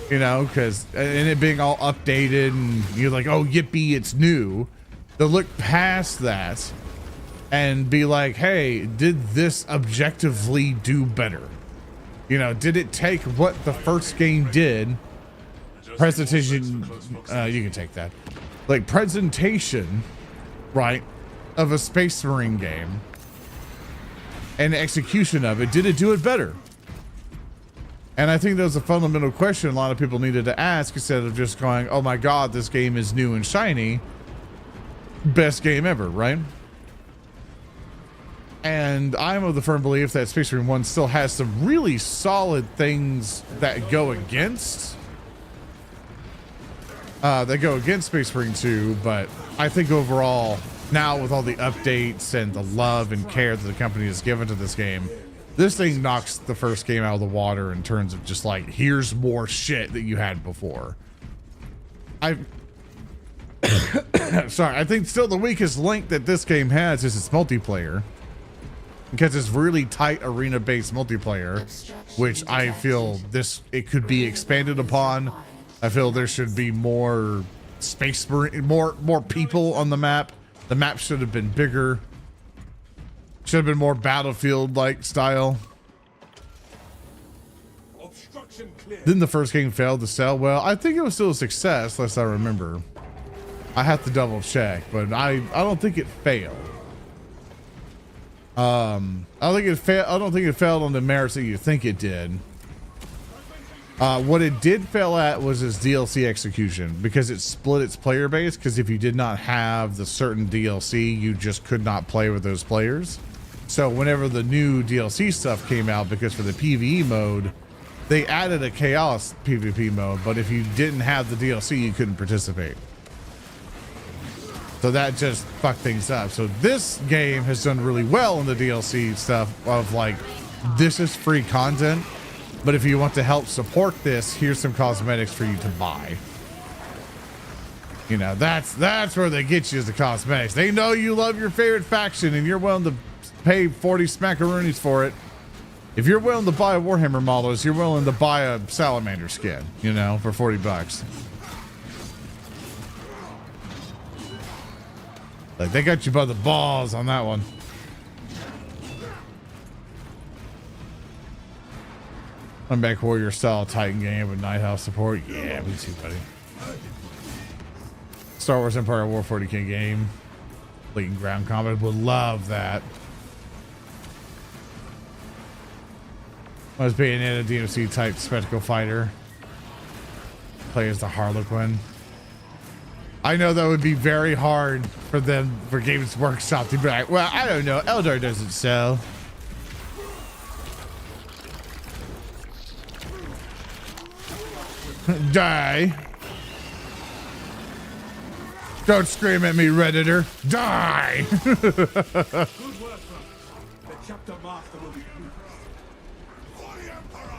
you know, because, and it being all updated and you're like, oh, yippee, it's new. To look past that and be like, hey, did this objectively do better? You know, did it take what the first game did? Presentation, you can take that. Like presentation, right, of a Space Marine game and execution of it, did it do it better? And I think that was a fundamental question a lot of people needed to ask, instead of just going, oh my god, this game is new and shiny, best game ever, right? And I'm of the firm belief that Space Marine 1 still has some really solid things that go against Space Marine 2, but I think overall, now with all the updates and the love and care that the company has given to this game, this thing knocks the first game out of the water in terms of just like, here's more shit that you had before. Sorry, I think still the weakest link that this game has is its multiplayer, because it's really tight arena-based multiplayer, which I feel it could be expanded upon. I feel there should be more Space Marine, more people on the map. The map should have been bigger. Should have been more Battlefield-like style. Didn't the first game fail to sell well? I think it was still a success, lest I remember. I have to double check, but I don't think it failed. I don't think it failed on the merits that you think it did. What it did fail at was its DLC execution, because it split its player base, because if you did not have the certain DLC, you just could not play with those players. So whenever the new DLC stuff came out, because for the PvE mode, they added a Chaos PvP mode, but if you didn't have the DLC, you couldn't participate. So that just fucked things up. So this game has done really well in the DLC stuff of like, this is free content, but if you want to help support this, here's some cosmetics for you to buy. You know, that's where they get you, is the cosmetics. They know you love your favorite faction and you're willing to pay 40 smackaroonies for it. If you're willing to buy a Warhammer models, you're willing to buy a salamander skin, you know, for 40 bucks. Like, they got you by the balls on that one. I'm back Warrior style Titan game with Night House support. Yeah, me too, buddy. Star Wars Empire of War 40K game. Leading ground combat. Would love that. I was being in a DMC type spectacle fighter. Play as the Harlequin. I know that would be very hard for them, for Games Workshop to be like, well, I don't know. Eldar doesn't sell. Die. Don't scream at me, Redditor. Die. Good work, Rob. The chapter master will be pleased. For the Emperor!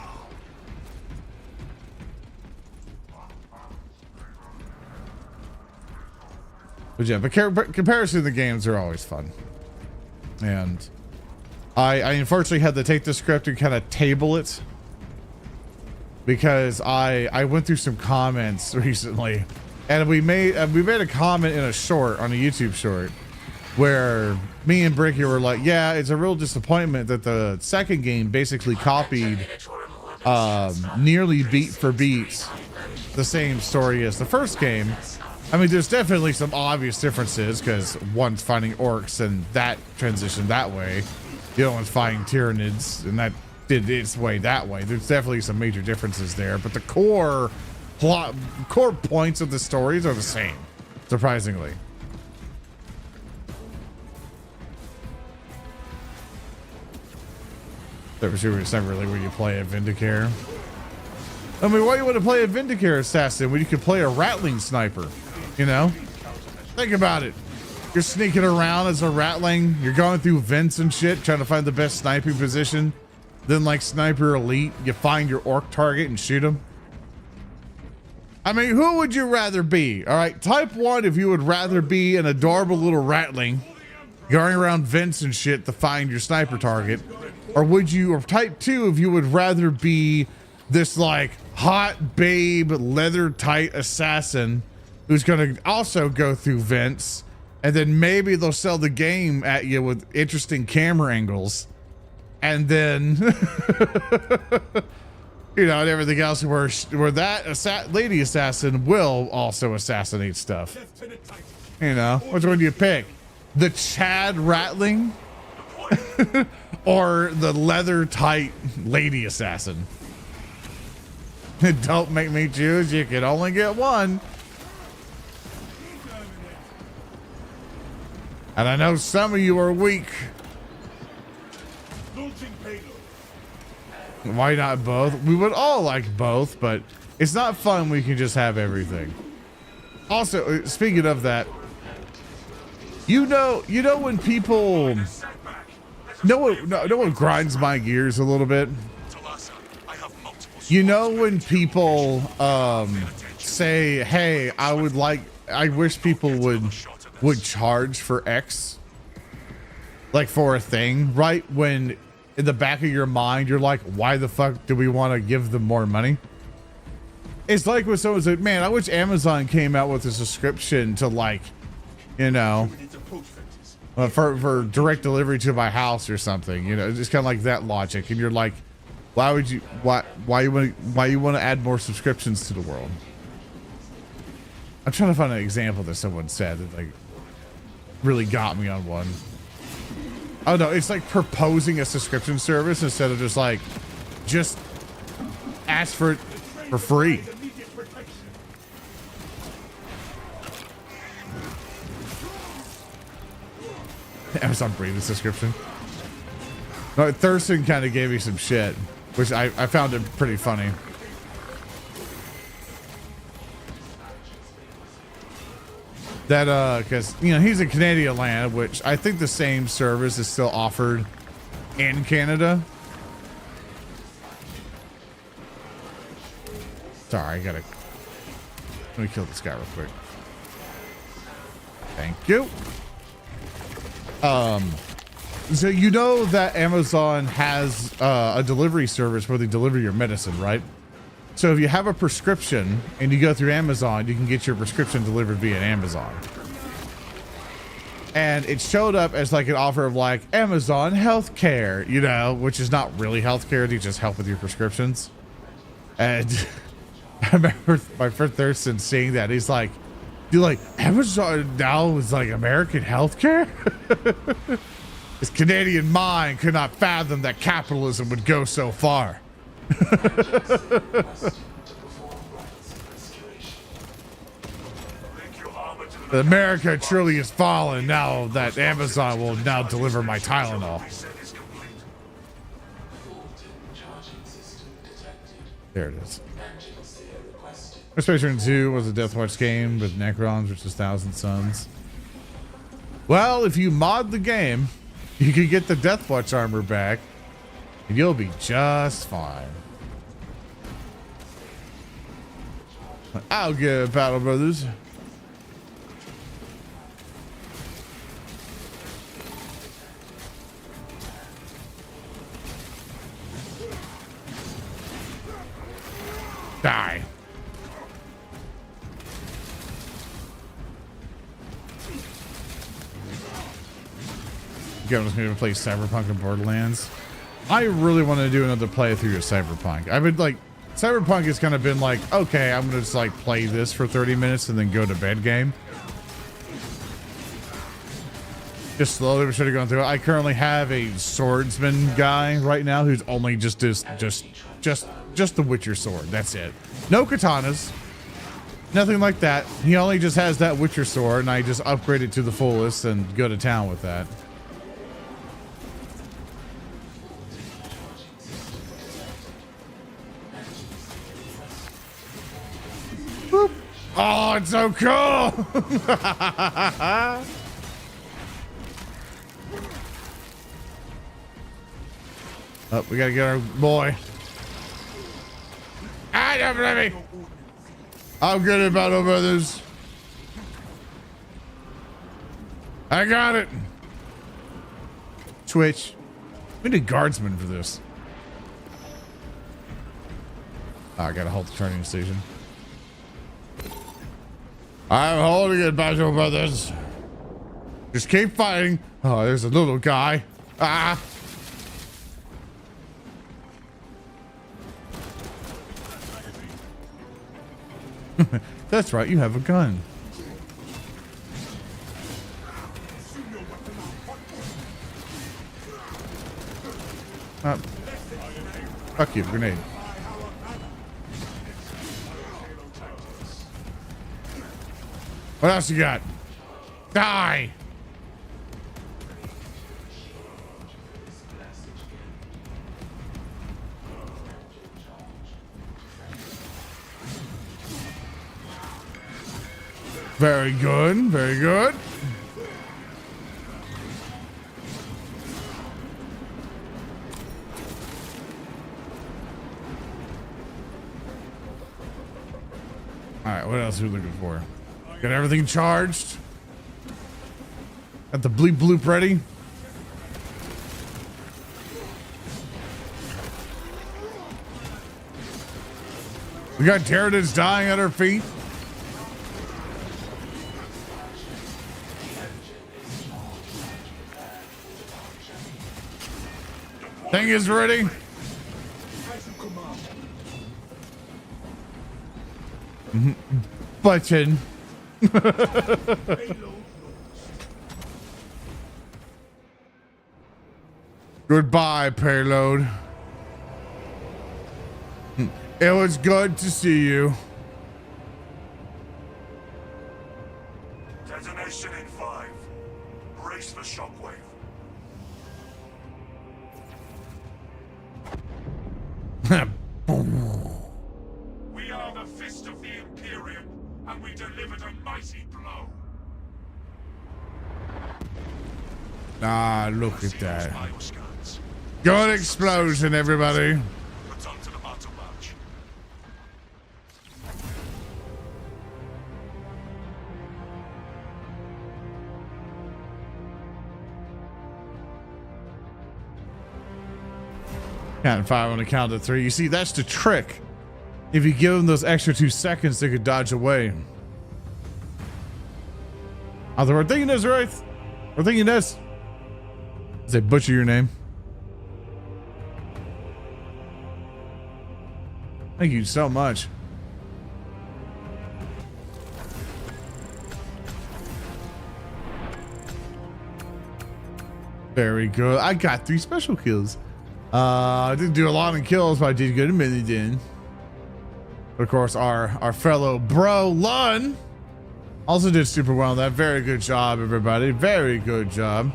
But yeah, but comparison to the games are always fun. And I unfortunately had to take the script and kind of table it, because I went through some comments recently, and we made a comment in a short, on a YouTube short, where me and Bricky were like, yeah, it's a real disappointment that the second game basically copied nearly beat for beat the same story as the first game. I mean, there's definitely some obvious differences, because one's fighting orcs and that transitioned that way. The other one's fighting Tyranids and that did its way that way. There's definitely some major differences there, but the core points of the stories are the same, surprisingly. It's not really where you play a Vindicare. I mean, why do you want to play a Vindicare assassin when you could play a Ratling sniper? You know? Think about it. You're sneaking around as a Ratling. You're going through vents and shit, trying to find the best sniping position. Then, like Sniper Elite, you find your orc target and shoot him. I mean, who would you rather be? All right, type 1 if you would rather be an adorable little Ratling going around vents and shit to find your sniper target. Or type 2 if you would rather be this like hot babe leather tight assassin who's going to also go through vents, and then maybe they'll sell the game at you with interesting camera angles, and then you know, and everything else where that lady assassin will also assassinate stuff. You know, which one do you pick? The Chad Ratling or the leather tight lady assassin? Don't make me choose. You can only get one. And I know some of you are weak. Why not both? We would all like both, but it's not fun when you can just have everything. Also, speaking of that, you know when people know what grinds my gears a little bit? You know when people say, hey, I wish people would charge for X, like for a thing, right? When in the back of your mind you're like, why the fuck do we want to give them more money? It's like when someone's like, man, I wish Amazon came out with a subscription to, like, you know, for direct delivery to my house or something. You know, it's kind of like that logic. And you're like, why you want to add more subscriptions to the world? I'm trying to find an example that someone said that like really got me on one. Oh no, it's like proposing a subscription service instead of just like, just ask for it for free. Amazon Breeding subscription. No, Thurston kind of gave me some shit, which I found it pretty funny. That because you know he's in Canadian land, which I think the same service is still offered in Canada. Sorry, let me kill this guy real quick. Thank you. So you know that Amazon has a delivery service where they deliver your medicine, right? So if you have a prescription and you go through Amazon, you can get your prescription delivered via Amazon. And it showed up as like an offer of like Amazon healthcare, you know, which is not really healthcare. They just help with your prescriptions. And I remember my friend Thurston seeing that. He's like, "You're like Amazon now is like American healthcare." His Canadian mind could not fathom that capitalism would go so far. America truly has fallen now that Amazon will now deliver my Tylenol. There it is. Space Marine 2 was a Deathwatch game with Necrons, which is Thousand Suns. Well, if you mod the game, you can get the Deathwatch armor back, and you'll be just fine. I'll get it, Battle Brothers. Die. Going to play Cyberpunk and Borderlands. I really want to do another playthrough of Cyberpunk. I've been like, Cyberpunk has kind of been like, okay, I'm gonna just like play this for 30 minutes and then go to bed game. Just slowly but surely going through it. I currently have a swordsman guy right now who's only just the Witcher sword. That's it. No katanas. Nothing like that. He only just has that Witcher sword, and I just upgrade it to the fullest and go to town with that. Boop. Oh, it's so cool! Oh, we gotta get our boy. I don't believe me. I'm good at Battle Brothers. I got it. Twitch. We need a guardsman for this. Oh, I gotta hold the training station. I'm holding it, Battle Brothers. Just keep fighting. Oh, there's a little guy. Ah. That's right, you have a gun. Fuck you, grenade. What else you got? Die! Very good, very good. All right, what else are we looking for? Got everything charged. Got the bleep bloop ready. We got Tyranids dying at our feet. Thing is ready. Button. Goodbye, payload. It was good to see you. Detonation in 5. Brace for shockwave. We are the fist of the Imperium, and we delivered a mighty blow. Ah, look at that. Bioscans. Good explosion, everybody. Return to the battle match. Counting 5 on the count of 3. You see, that's the trick. If you give them those extra 2 seconds, they could dodge away. We're thinking this, right? We're thinking this. Does they butcher your name? Thank you so much. Very good. I got 3 special kills. I didn't do a lot of kills, but I did good a minute in. Of course, our fellow bro Lun also did super well on that. Very good job, everybody. Very good job.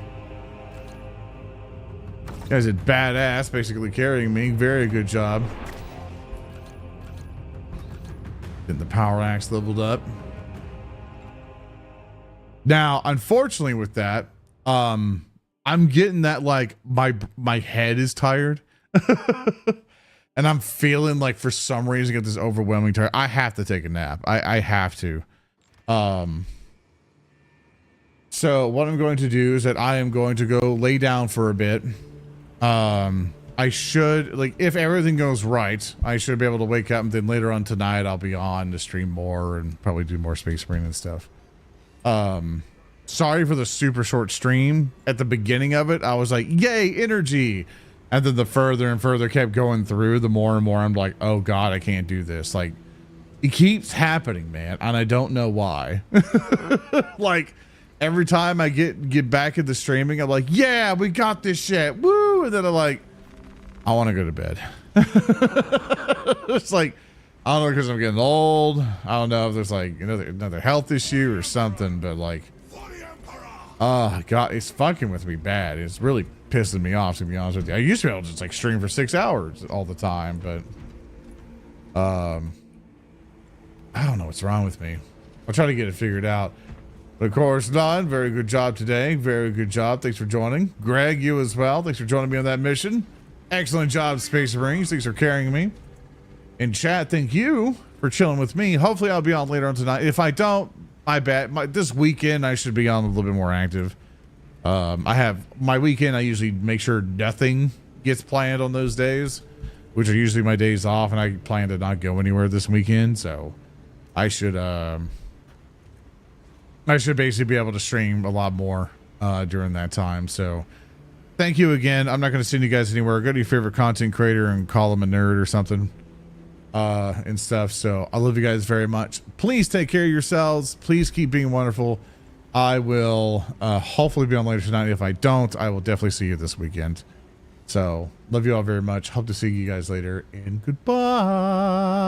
You guys did badass, basically carrying me. Very good job. Getting the power axe leveled up. Now, unfortunately with that, I'm getting that like my head is tired. And I'm feeling like for some reason I get this overwhelming tired. I have to take a nap. I have to. So what I'm going to do is that I am going to go lay down for a bit. I should, like, if everything goes right, I should be able to wake up, and then later on tonight I'll be on to stream more and probably do more Space Marine and stuff. Sorry for the super short stream. At the beginning of it, I was like, yay, energy. And then the further and further kept going through, the more and more I'm like, oh God, I can't do this. Like, it keeps happening, man. And I don't know why. Like, every time I get back into streaming, I'm like, yeah, we got this shit. Woo. And then I'm like, I want to go to bed. It's like, I don't know, because I'm getting old. I don't know if there's like another health issue or something, but like, oh God, it's fucking with me bad. It's really pissing me off, to be honest with you. I used to be able to just like stream for 6 hours all the time, but I don't know what's wrong with me. I'll try to get it figured out. But of course, Don, very good job today. Very good job. Thanks for joining. Greg, you as well. Thanks for joining me on that mission. Excellent job, Space Marines. Thanks for carrying me. In chat, thank you for chilling with me. Hopefully I'll be on later on tonight. If I don't, my bad. This weekend I should be on a little bit more active. I have my weekend. I usually make sure nothing gets planned on those days, which are usually my days off, and I plan to not go anywhere this weekend. So I should basically be able to stream a lot more during that time. So thank you again. I'm not going to send you guys anywhere. Go to your favorite content creator and call them a nerd or something and stuff. So I love you guys very much. Please take care of yourselves. Please keep being wonderful. I will hopefully be on later tonight. If I don't, I will definitely see you this weekend. So love you all very much. Hope to see you guys later, and goodbye.